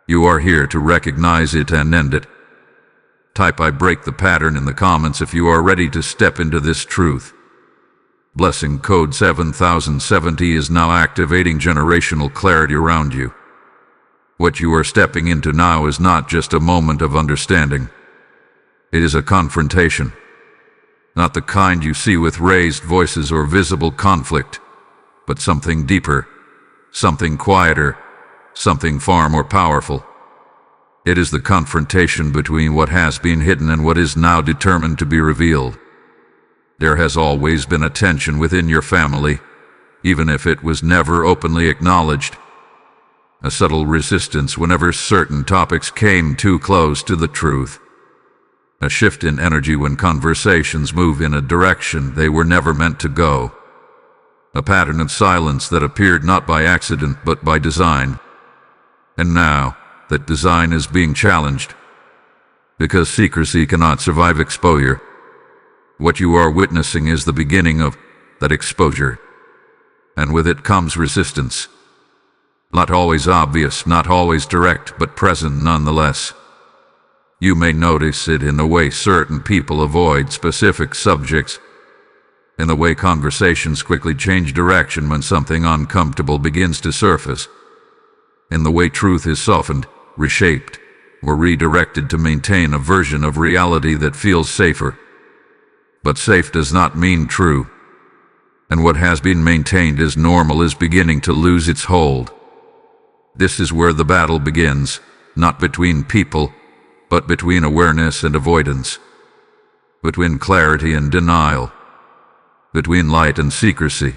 You are here to recognize it and end it. Type "I break the pattern" in the comments if you are ready to step into this truth. Blessing code 7070 is now activating generational clarity around you. What you are stepping into now is not just a moment of understanding. It is a confrontation. Not the kind you see with raised voices or visible conflict, but something deeper, something quieter, something far more powerful. It is the confrontation between what has been hidden and what is now determined to be revealed. There has always been a tension within your family, even if it was never openly acknowledged. A subtle resistance whenever certain topics came too close to the truth. A shift in energy when conversations move in a direction they were never meant to go. A pattern of silence that appeared not by accident but by design. And now, that design is being challenged. Because secrecy cannot survive exposure. What you are witnessing is the beginning of that exposure. And with it comes resistance. Not always obvious, not always direct, but present nonetheless. You may notice it in the way certain people avoid specific subjects, in the way conversations quickly change direction when something uncomfortable begins to surface, in the way truth is softened, reshaped, or redirected to maintain a version of reality that feels safer. But safe does not mean true, and what has been maintained as normal is beginning to lose its hold. This is where the battle begins, not between people, but between awareness and avoidance, between clarity and denial, between light and secrecy,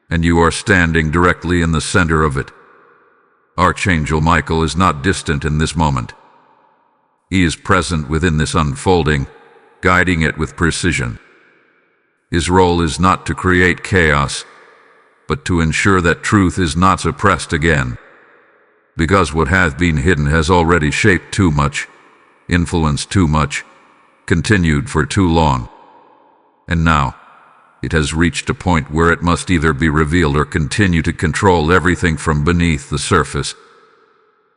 and you are standing directly in the center of it. Archangel Michael is not distant in this moment. He is present within this unfolding, guiding it with precision. His role is not to create chaos, but to ensure that truth is not suppressed again. Because what has been hidden has already shaped too much, influenced too much, continued for too long. And now, it has reached a point where it must either be revealed or continue to control everything from beneath the surface.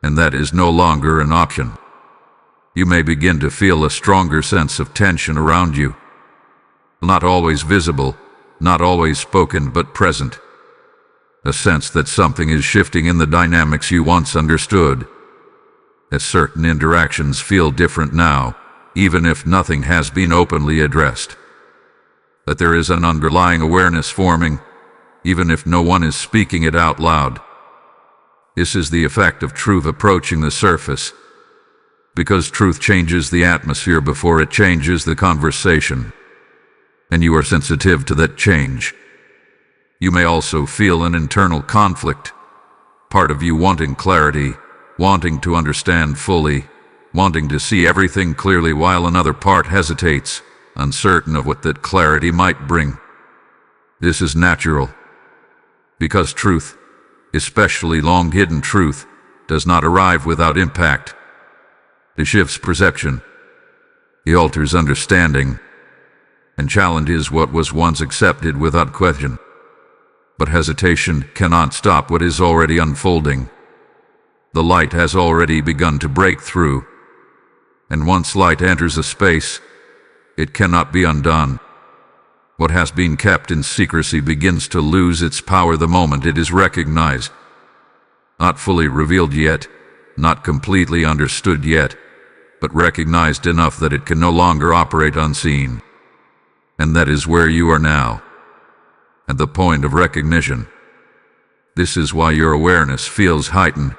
And that is no longer an option. You may begin to feel a stronger sense of tension around you. Not always visible, not always spoken, but present. A sense that something is shifting in the dynamics you once understood. As certain interactions feel different now, even if nothing has been openly addressed. That there is an underlying awareness forming, even if no one is speaking it out loud. This is the effect of truth approaching the surface. Because truth changes the atmosphere before it changes the conversation. And you are sensitive to that change. You may also feel an internal conflict, part of you wanting clarity, wanting to understand fully, wanting to see everything clearly while another part hesitates, uncertain of what that clarity might bring. This is natural, because truth, especially long-hidden truth, does not arrive without impact. It shifts perception, it alters understanding, and challenges what was once accepted without question. But hesitation cannot stop what is already unfolding. The light has already begun to break through, and once light enters a space, it cannot be undone. What has been kept in secrecy begins to lose its power the moment it is recognized. Not fully revealed yet, not completely understood yet, but recognized enough that it can no longer operate unseen. And that is where you are now, at the point of recognition. This is why your awareness feels heightened,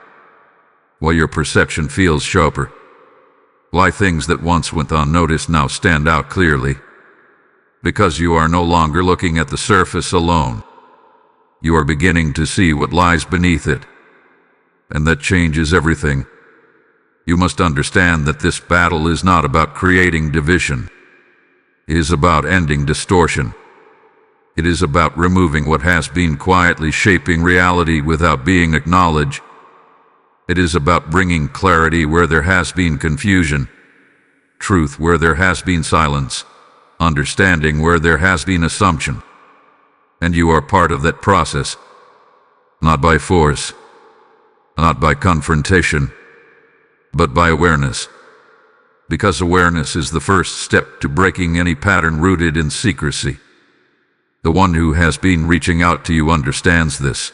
why your perception feels sharper, why things that once went unnoticed now stand out clearly. Because you are no longer looking at the surface alone. You are beginning to see what lies beneath it. And that changes everything. You must understand that this battle is not about creating division. It is about ending distortion. It is about removing what has been quietly shaping reality without being acknowledged. It is about bringing clarity where there has been confusion, truth where there has been silence, understanding where there has been assumption. And you are part of that process, not by force, not by confrontation, but by awareness. Because awareness is the first step to breaking any pattern rooted in secrecy. The one who has been reaching out to you understands this.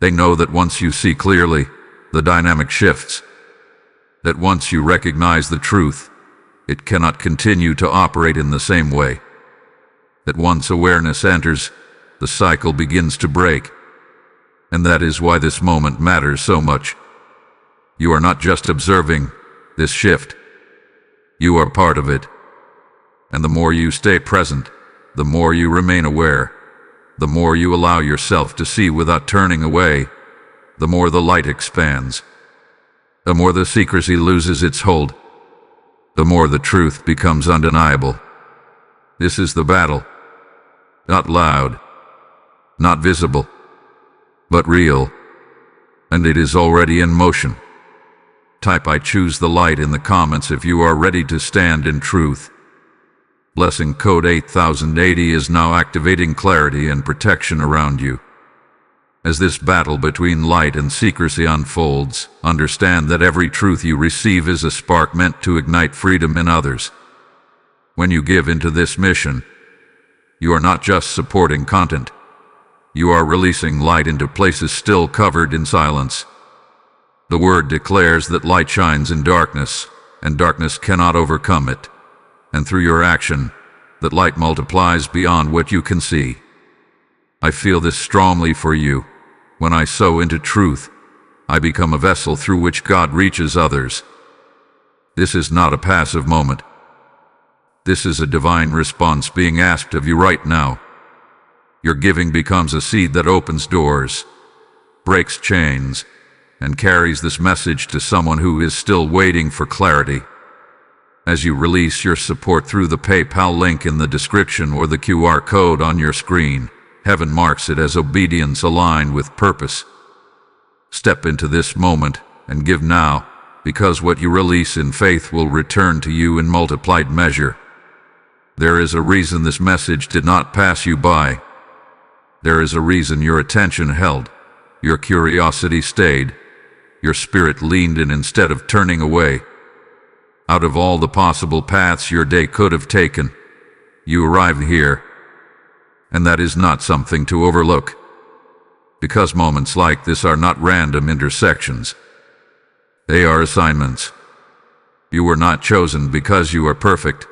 They know that once you see clearly, the dynamic shifts. That once you recognize the truth, it cannot continue to operate in the same way. That once awareness enters, the cycle begins to break. And that is why this moment matters so much. You are not just observing this shift. You are part of it. And the more you stay present, the more you remain aware, the more you allow yourself to see without turning away, the more the light expands, the more the secrecy loses its hold, the more the truth becomes undeniable. This is the battle. Not loud, not visible, but real. And it is already in motion. Type "I choose the light" in the comments if you are ready to stand in truth. Blessing code 8080 is now activating clarity and protection around you. As this battle between light and secrecy unfolds, understand that every truth you receive is a spark meant to ignite freedom in others. When you give into this mission, you are not just supporting content. You are releasing light into places still covered in silence. The word declares that light shines in darkness, and darkness cannot overcome it. And through your action, that light multiplies beyond what you can see. I feel this strongly for you. When I sow into truth, I become a vessel through which God reaches others. This is not a passive moment. This is a divine response being asked of you right now. Your giving becomes a seed that opens doors, breaks chains, and carries this message to someone who is still waiting for clarity. As you release your support through the PayPal link in the description or the QR code on your screen, heaven marks it as obedience aligned with purpose. Step into this moment and give now, because what you release in faith will return to you in multiplied measure. There is a reason this message did not pass you by. There is a reason your attention held, your curiosity stayed, your spirit leaned in instead of turning away. Out of all the possible paths your day could have taken, you arrive here. And that is not something to overlook. Because moments like this are not random intersections. They are assignments. You were not chosen because you are perfect.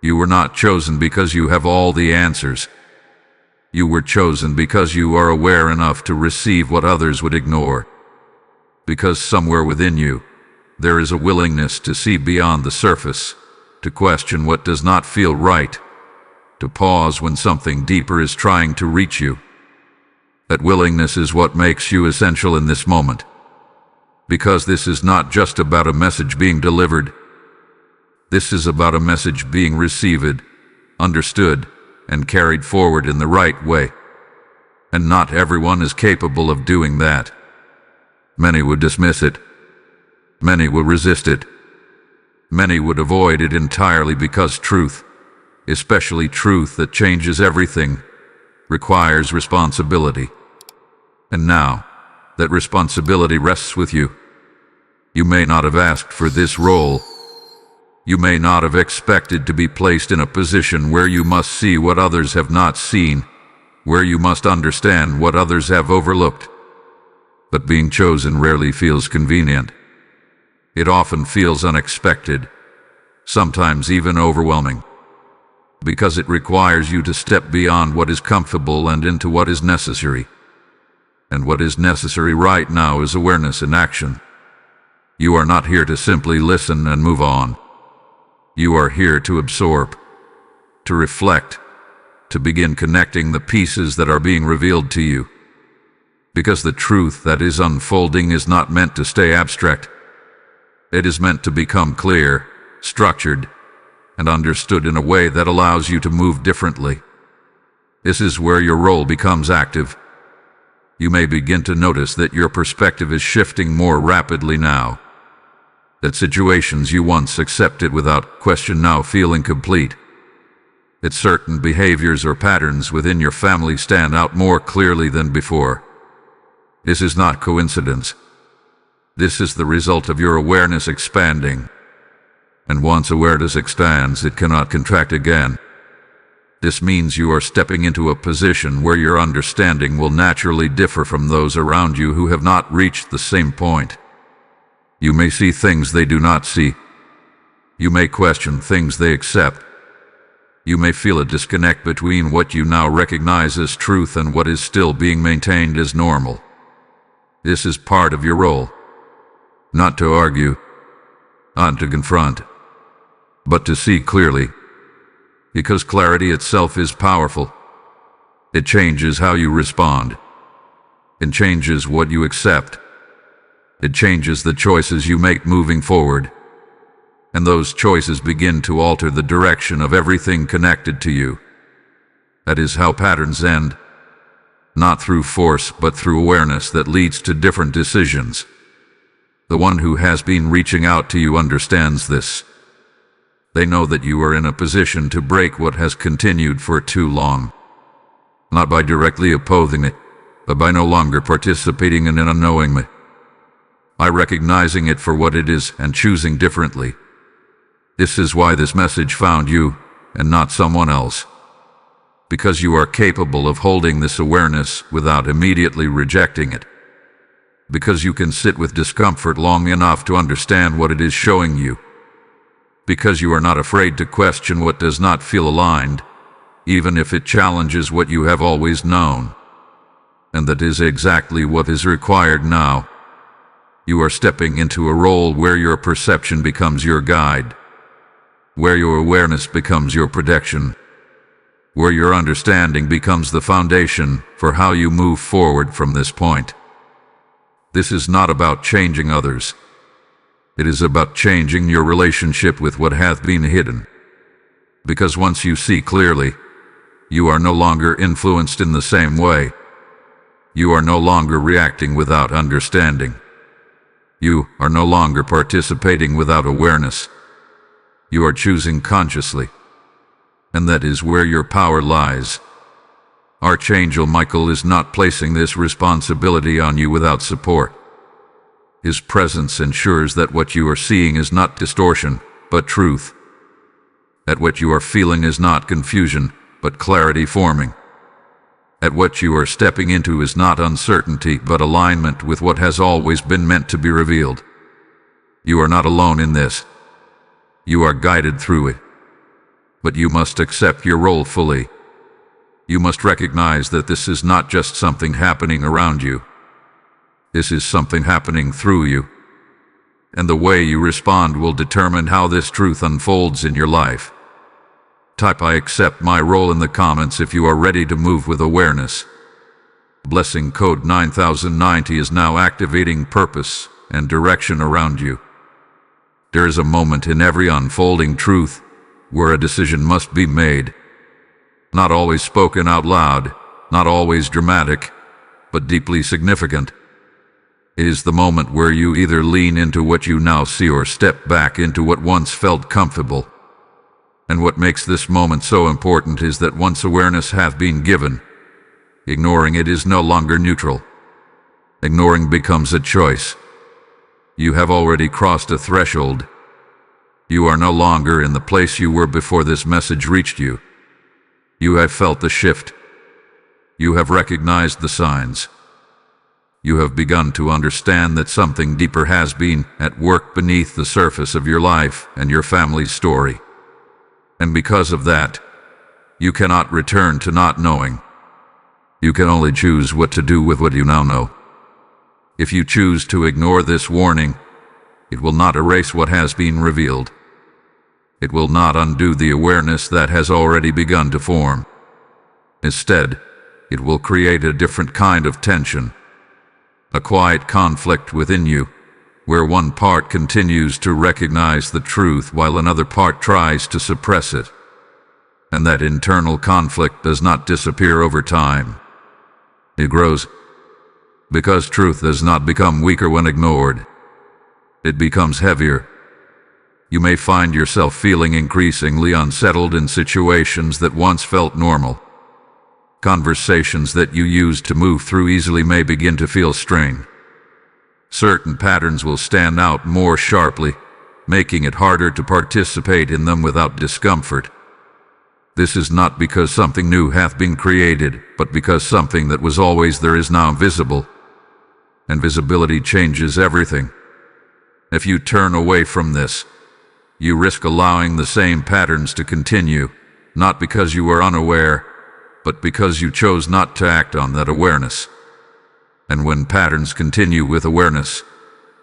You were not chosen because you have all the answers. You were chosen because you are aware enough to receive what others would ignore. Because somewhere within you, there is a willingness to see beyond the surface, to question what does not feel right, to pause when something deeper is trying to reach you. That willingness is what makes you essential in this moment. Because this is not just about a message being delivered. This is about a message being received, understood, and carried forward in the right way. And not everyone is capable of doing that. Many would dismiss it. Many would resist it. Many would avoid it entirely because truth, especially truth that changes everything, requires responsibility. And now, that responsibility rests with you. You may not have asked for this role. You may not have expected to be placed in a position where you must see what others have not seen, where you must understand what others have overlooked. But being chosen rarely feels convenient. It often feels unexpected, sometimes even overwhelming, because it requires you to step beyond what is comfortable and into what is necessary. And what is necessary right now is awareness in action. You are not here to simply listen and move on. You are here to absorb, to reflect, to begin connecting the pieces that are being revealed to you. Because the truth that is unfolding is not meant to stay abstract. It is meant to become clear, structured, and understood in a way that allows you to move differently. This is where your role becomes active. You may begin to notice that your perspective is shifting more rapidly now. That situations you once accepted without question now feel incomplete. That certain behaviors or patterns within your family stand out more clearly than before. This is not coincidence. This is the result of your awareness expanding. And once awareness expands, it cannot contract again. This means you are stepping into a position where your understanding will naturally differ from those around you who have not reached the same point. You may see things they do not see. You may question things they accept. You may feel a disconnect between what you now recognize as truth and what is still being maintained as normal. This is part of your role. Not to argue, not to confront, but to see clearly. Because clarity itself is powerful. It changes how you respond. It changes what you accept. It changes the choices you make moving forward. And those choices begin to alter the direction of everything connected to you. That is how patterns end. Not through force, but through awareness that leads to different decisions. The one who has been reaching out to you understands this. They know that you are in a position to break what has continued for too long. Not by directly opposing it, but by no longer participating in it unknowingly. By recognizing it for what it is and choosing differently. This is why this message found you and not someone else. Because you are capable of holding this awareness without immediately rejecting it. Because you can sit with discomfort long enough to understand what it is showing you. Because you are not afraid to question what does not feel aligned, even if it challenges what you have always known. And that is exactly what is required now. You are stepping into a role where your perception becomes your guide, where your awareness becomes your protection, where your understanding becomes the foundation for how you move forward from this point. This is not about changing others. It is about changing your relationship with what hath been hidden. Because once you see clearly, you are no longer influenced in the same way. You are no longer reacting without understanding. You are no longer participating without awareness. You are choosing consciously. And that is where your power lies. Archangel Michael is not placing this responsibility on you without support. His presence ensures that what you are seeing is not distortion, but truth. That what you are feeling is not confusion, but clarity forming. That what you are stepping into is not uncertainty, but alignment with what has always been meant to be revealed. You are not alone in this. You are guided through it. But you must accept your role fully. You must recognize that this is not just something happening around you. This is something happening through you. And the way you respond will determine how this truth unfolds in your life. Type "I accept my role" in the comments if you are ready to move with awareness. Blessing code 9090 is now activating purpose and direction around you. There is a moment in every unfolding truth where a decision must be made. Not always spoken out loud, not always dramatic, but deeply significant. It is the moment where you either lean into what you now see or step back into what once felt comfortable. And what makes this moment so important is that once awareness hath been given, ignoring it is no longer neutral. Ignoring becomes a choice. You have already crossed a threshold. You are no longer in the place you were before this message reached you. You have felt the shift. You have recognized the signs. You have begun to understand that something deeper has been at work beneath the surface of your life and your family's story. And because of that, you cannot return to not knowing. You can only choose what to do with what you now know. If you choose to ignore this warning, it will not erase what has been revealed. It will not undo the awareness that has already begun to form. Instead, it will create a different kind of tension, a quiet conflict within you, where one part continues to recognize the truth while another part tries to suppress it. And that internal conflict does not disappear over time. It grows. Because truth does not become weaker when ignored. It becomes heavier. You may find yourself feeling increasingly unsettled in situations that once felt normal. Conversations that you used to move through easily may begin to feel strained. Certain patterns will stand out more sharply, making it harder to participate in them without discomfort. This is not because something new hath been created, but because something that was always there is now visible. And visibility changes everything. If you turn away from this, you risk allowing the same patterns to continue, not because you are unaware, but because you chose not to act on that awareness. And when patterns continue with awareness,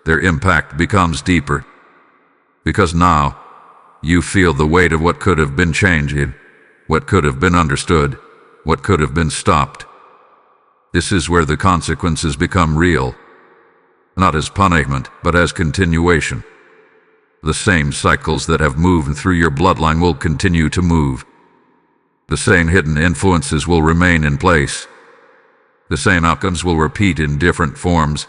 their impact becomes deeper. Because now, you feel the weight of what could have been changed, what could have been understood, what could have been stopped. This is where the consequences become real, not as punishment, but as continuation. The same cycles that have moved through your bloodline will continue to move. The same hidden influences will remain in place. The same outcomes will repeat in different forms,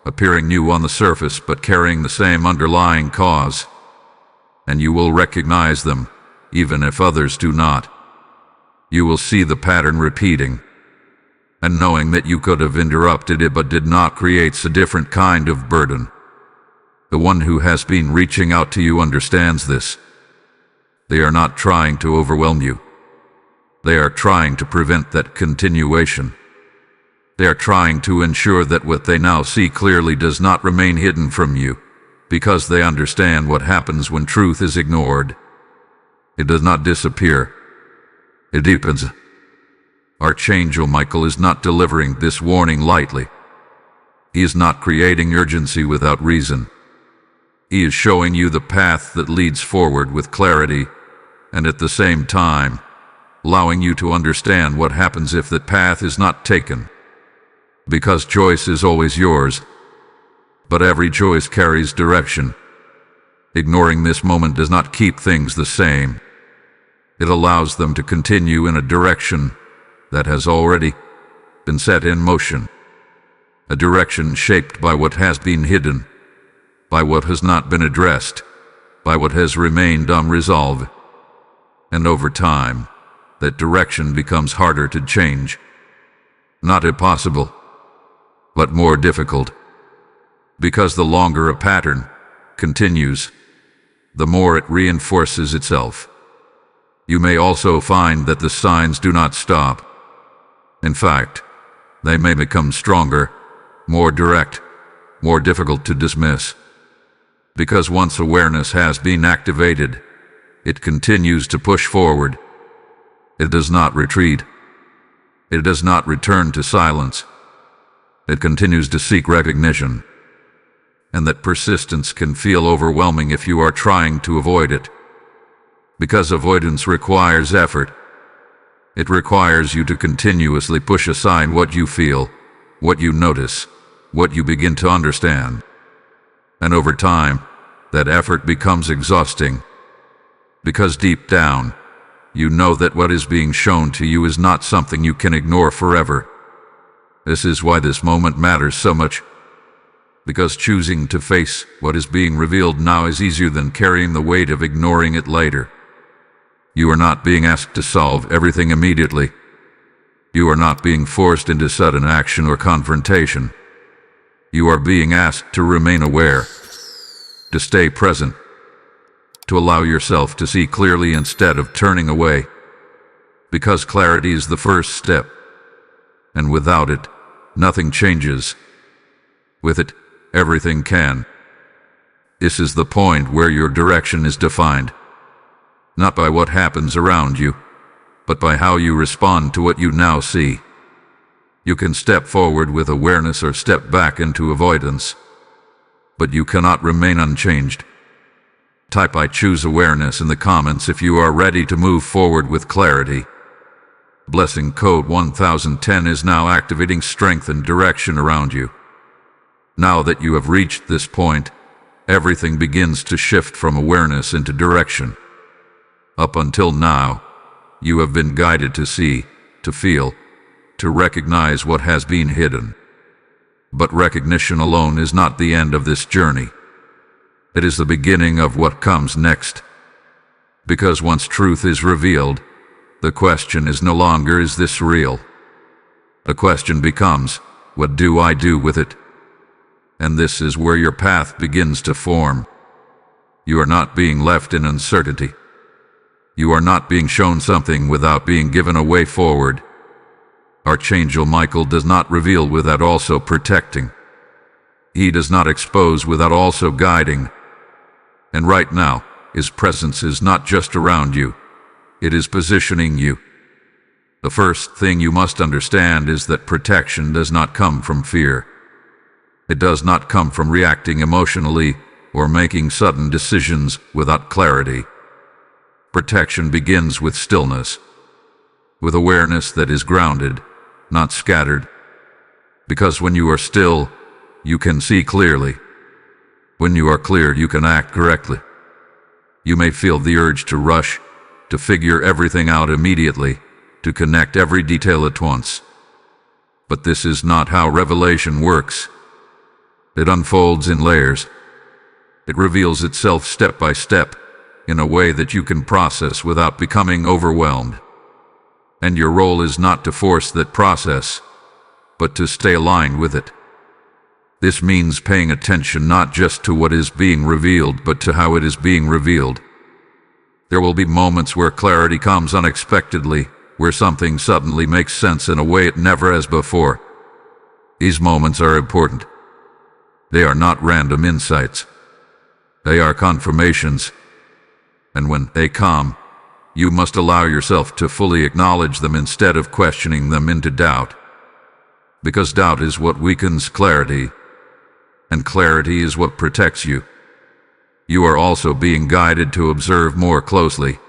appearing new on the surface but carrying the same underlying cause. And you will recognize them, even if others do not. You will see the pattern repeating. And knowing that you could have interrupted it but did not creates a different kind of burden. The one who has been reaching out to you understands this. They are not trying to overwhelm you. They are trying to prevent that continuation. They are trying to ensure that what they now see clearly does not remain hidden from you, because they understand what happens when truth is ignored. It does not disappear. It deepens. Archangel Michael is not delivering this warning lightly. He is not creating urgency without reason. He is showing you the path that leads forward with clarity, and at the same time, allowing you to understand what happens if that path is not taken. Because choice is always yours, but every choice carries direction. Ignoring this moment does not keep things the same. It allows them to continue in a direction that has already been set in motion. A direction shaped by what has been hidden, by what has not been addressed, by what has remained unresolved. And over time, that direction becomes harder to change. Not impossible, but more difficult. Because the longer a pattern continues, the more it reinforces itself. You may also find that the signs do not stop. In fact, they may become stronger, more direct, more difficult to dismiss. Because once awareness has been activated, it continues to push forward. It does not retreat. It does not return to silence. It continues to seek recognition. And that persistence can feel overwhelming if you are trying to avoid it. Because avoidance requires effort. It requires you to continuously push aside what you feel, what you notice, what you begin to understand. And over time, that effort becomes exhausting. Because deep down, you know that what is being shown to you is not something you can ignore forever. This is why this moment matters so much. Because choosing to face what is being revealed now is easier than carrying the weight of ignoring it later. You are not being asked to solve everything immediately. You are not being forced into sudden action or confrontation. You are being asked to remain aware, to stay present, to allow yourself to see clearly instead of turning away. Because clarity is the first step, and without it, nothing changes. With it, everything can. This is the point where your direction is defined, not by what happens around you, but by how you respond to what you now see. You can step forward with awareness or step back into avoidance, but you cannot remain unchanged. Type "I choose awareness" in the comments if you are ready to move forward with clarity. Blessing code 1010 is now activating strength and direction around you. Now that you have reached this point, everything begins to shift from awareness into direction. Up until now, you have been guided to see, to feel, to recognize what has been hidden. But recognition alone is not the end of this journey. It is the beginning of what comes next. Because once truth is revealed, the question is no longer "is this real?" The question becomes, "what do I do with it?" And this is where your path begins to form. You are not being left in uncertainty. You are not being shown something without being given a way forward. Archangel Michael does not reveal without also protecting. He does not expose without also guiding. And right now, his presence is not just around you, it is positioning you. The first thing you must understand is that protection does not come from fear. It does not come from reacting emotionally or making sudden decisions without clarity. Protection begins with stillness, with awareness that is grounded, not scattered. Because when you are still, you can see clearly. When you are clear, you can act correctly. You may feel the urge to rush, to figure everything out immediately, to connect every detail at once. But this is not how revelation works. It unfolds in layers. It reveals itself step by step, in a way that you can process without becoming overwhelmed. And your role is not to force that process, but to stay aligned with it. This means paying attention not just to what is being revealed, but to how it is being revealed. There will be moments where clarity comes unexpectedly, where something suddenly makes sense in a way it never has before. These moments are important. They are not random insights. They are confirmations. And when they come, you must allow yourself to fully acknowledge them instead of questioning them into doubt. Because doubt is what weakens clarity, and clarity is what protects you. You are also being guided to observe more closely,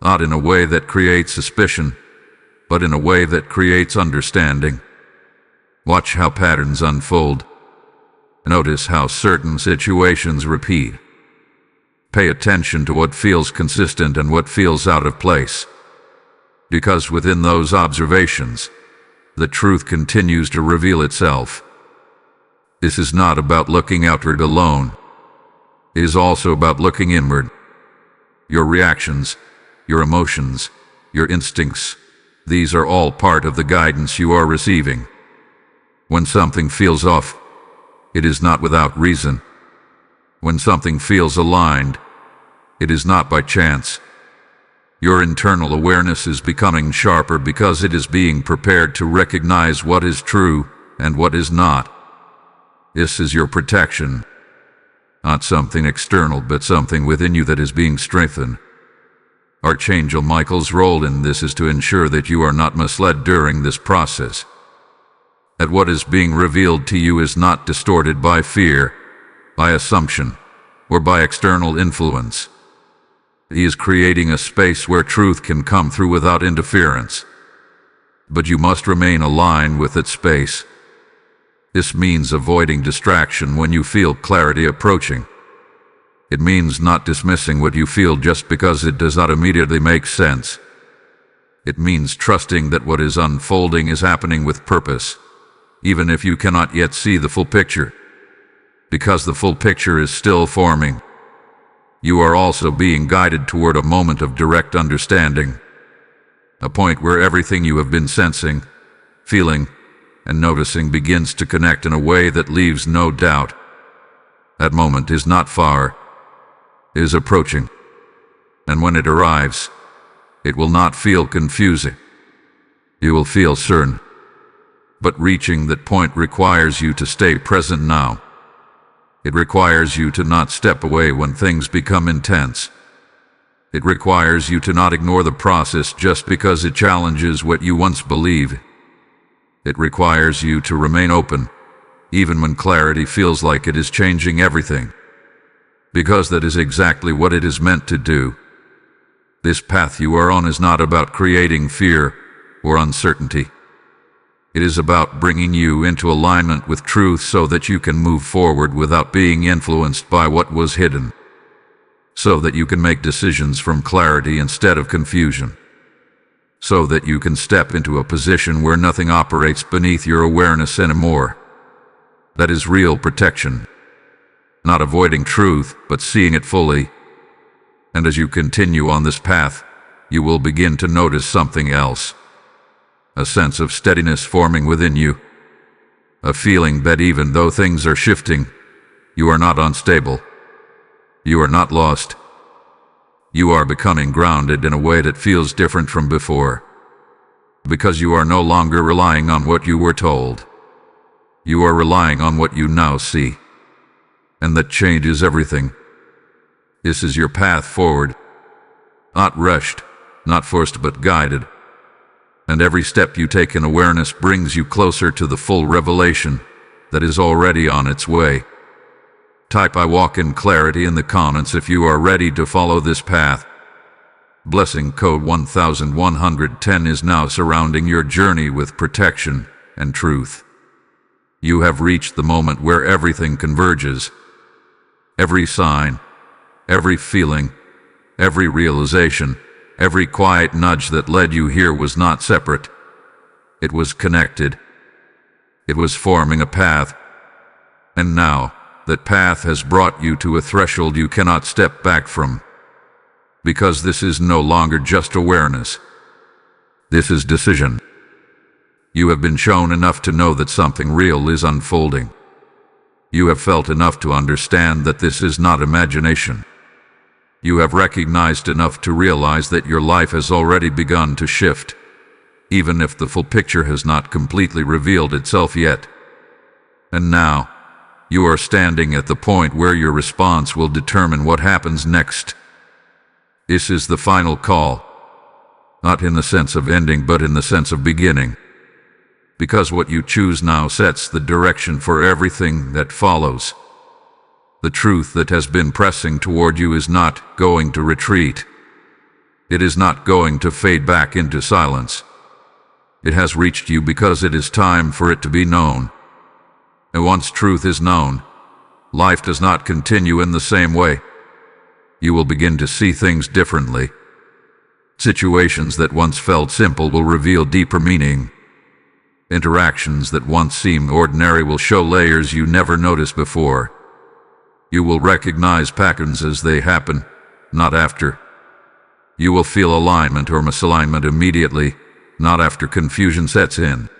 not in a way that creates suspicion, but in a way that creates understanding. Watch how patterns unfold. Notice how certain situations repeat. Pay attention to what feels consistent and what feels out of place. Because within those observations, the truth continues to reveal itself. This is not about looking outward alone. It is also about looking inward. Your reactions, your emotions, your instincts, these are all part of the guidance you are receiving. When something feels off, it is not without reason. When something feels aligned, it is not by chance. Your internal awareness is becoming sharper because it is being prepared to recognize what is true and what is not. This is your protection. Not something external, but something within you that is being strengthened. Archangel Michael's role in this is to ensure that you are not misled during this process. That what is being revealed to you is not distorted by fear, by assumption, or by external influence. He is creating a space where truth can come through without interference. But you must remain aligned with that space. This means avoiding distraction when you feel clarity approaching. It means not dismissing what you feel just because it does not immediately make sense. It means trusting that what is unfolding is happening with purpose, even if you cannot yet see the full picture. Because the full picture is still forming, you are also being guided toward a moment of direct understanding, a point where everything you have been sensing, feeling, and noticing begins to connect in a way that leaves no doubt. That moment is not far, it is approaching, and when it arrives, it will not feel confusing. You will feel certain. But reaching that point requires you to stay present now. It requires you to not step away when things become intense. It requires you to not ignore the process just because it challenges what you once believed. It requires you to remain open, even when clarity feels like it is changing everything. Because that is exactly what it is meant to do. This path you are on is not about creating fear or uncertainty. It is about bringing you into alignment with truth so that you can move forward without being influenced by what was hidden. So that you can make decisions from clarity instead of confusion. So that you can step into a position where nothing operates beneath your awareness anymore. That is real protection. Not avoiding truth, but seeing it fully. And as you continue on this path, you will begin to notice something else. A sense of steadiness forming within you. A feeling that even though things are shifting, you are not unstable. You are not lost. You are becoming grounded in a way that feels different from before. Because you are no longer relying on what you were told. You are relying on what you now see. And that changes everything. This is your path forward. Not rushed, not forced, but guided. And every step you take in awareness brings you closer to the full revelation that is already on its way. Type "I walk in clarity" in the comments if you are ready to follow this path. Blessing code 1110 is now surrounding your journey with protection and truth. You have reached the moment where everything converges. Every sign, every feeling, every realization, every quiet nudge that led you here was not separate. It was connected. It was forming a path. And now, that path has brought you to a threshold you cannot step back from. Because this is no longer just awareness. This is decision. You have been shown enough to know that something real is unfolding. You have felt enough to understand that this is not imagination. You have recognized enough to realize that your life has already begun to shift, even if the full picture has not completely revealed itself yet. And now, you are standing at the point where your response will determine what happens next. This is the final call, not in the sense of ending, but in the sense of beginning. Because what you choose now sets the direction for everything that follows. The truth that has been pressing toward you is not going to retreat. It is not going to fade back into silence. It has reached you because it is time for it to be known. And once truth is known, life does not continue in the same way. You will begin to see things differently. Situations that once felt simple will reveal deeper meaning. Interactions that once seemed ordinary will show layers you never noticed before. You will recognize patterns as they happen, not after. You will feel alignment or misalignment immediately, not after confusion sets in.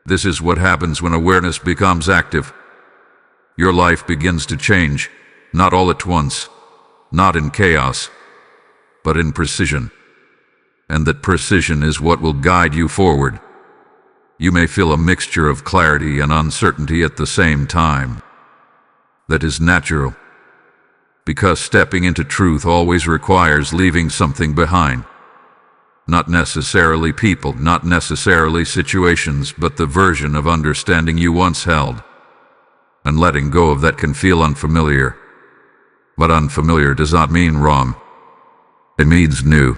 This is what happens when awareness becomes active. Your life begins to change, not all at once, not in chaos, but in precision. And that precision is what will guide you forward. You may feel a mixture of clarity and uncertainty at the same time. That is natural, because stepping into truth always requires leaving something behind. Not necessarily people, not necessarily situations, but the version of understanding you once held. And letting go of that can feel unfamiliar. But unfamiliar does not mean wrong. It means new.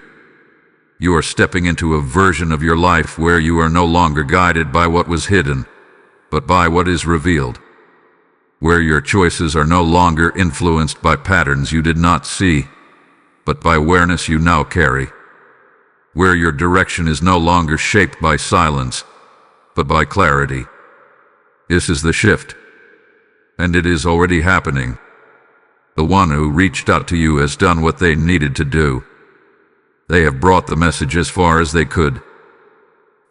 You are stepping into a version of your life where you are no longer guided by what was hidden, but by what is revealed. where your choices are no longer influenced by patterns you did not see, but by awareness you now carry, where your direction is no longer shaped by silence, but by clarity. This is the shift, and it is already happening. The one who reached out to you has done what they needed to do. They have brought the message as far as they could.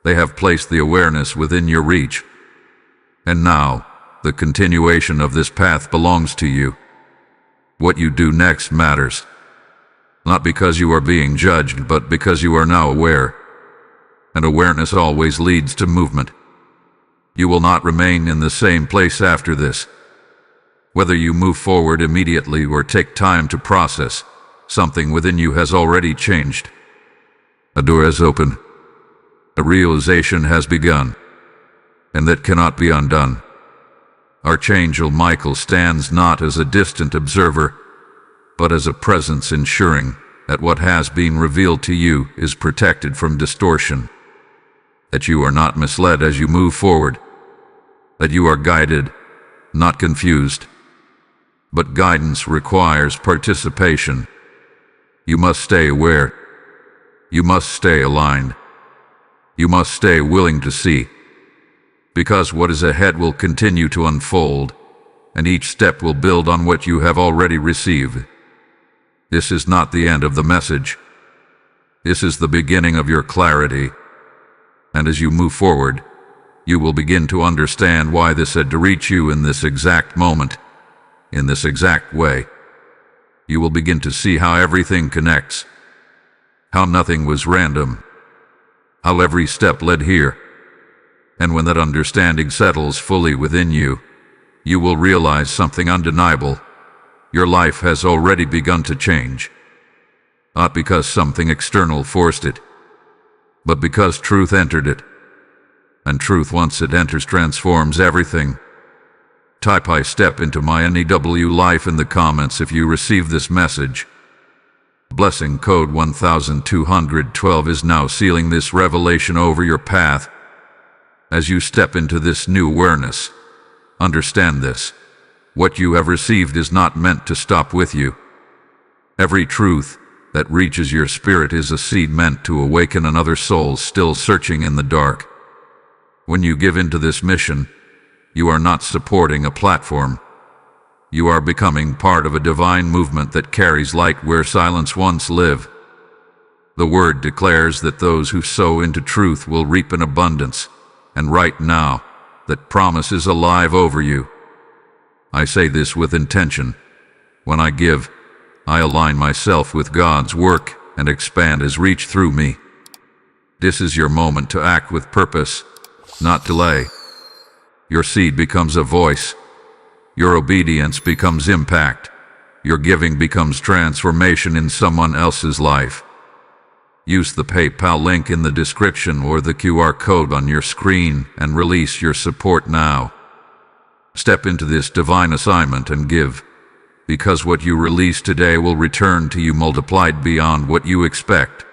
They have placed the awareness within your reach. And now, the continuation of this path belongs to you. What you do next matters. Not because you are being judged, but because you are now aware. And awareness always leads to movement. You will not remain in the same place after this. Whether you move forward immediately or take time to process, something within you has already changed. A door has opened. A realization has begun, and that cannot be undone. Archangel Michael stands not as a distant observer, but as a presence ensuring that what has been revealed to you is protected from distortion, that you are not misled as you move forward, that you are guided, not confused. But guidance requires participation. You must stay aware. You must stay aligned. You must stay willing to see. Because what is ahead will continue to unfold, and each step will build on what you have already received. This is not the end of the message. This is the beginning of your clarity. And as you move forward, you will begin to understand why this had to reach you in this exact moment, in this exact way. You will begin to see how everything connects, how nothing was random, how every step led here. And when that understanding settles fully within you, you will realize something undeniable. Your life has already begun to change. Not because something external forced it, but because truth entered it. And truth, once it enters, transforms everything. Type "I step into my NEW life" in the comments if you receive this message. Blessing code 1212 is now sealing this revelation over your path. As you step into this new awareness, understand this. What you have received is not meant to stop with you. Every truth that reaches your spirit is a seed meant to awaken another soul still searching in the dark. When you give into this mission, you are not supporting a platform. You are becoming part of a divine movement that carries light where silence once lived. The word declares that those who sow into truth will reap in abundance, and right now, that promise is alive over you. I say this with intention. When I give, I align myself with God's work and expand His reach through me. This is your moment to act with purpose, not delay. Your seed becomes a voice. Your obedience becomes impact. Your giving becomes transformation in someone else's life. Use the PayPal link in the description or the QR code on your screen and release your support now. Step into this divine assignment and give, because what you release today will return to you multiplied beyond what you expect.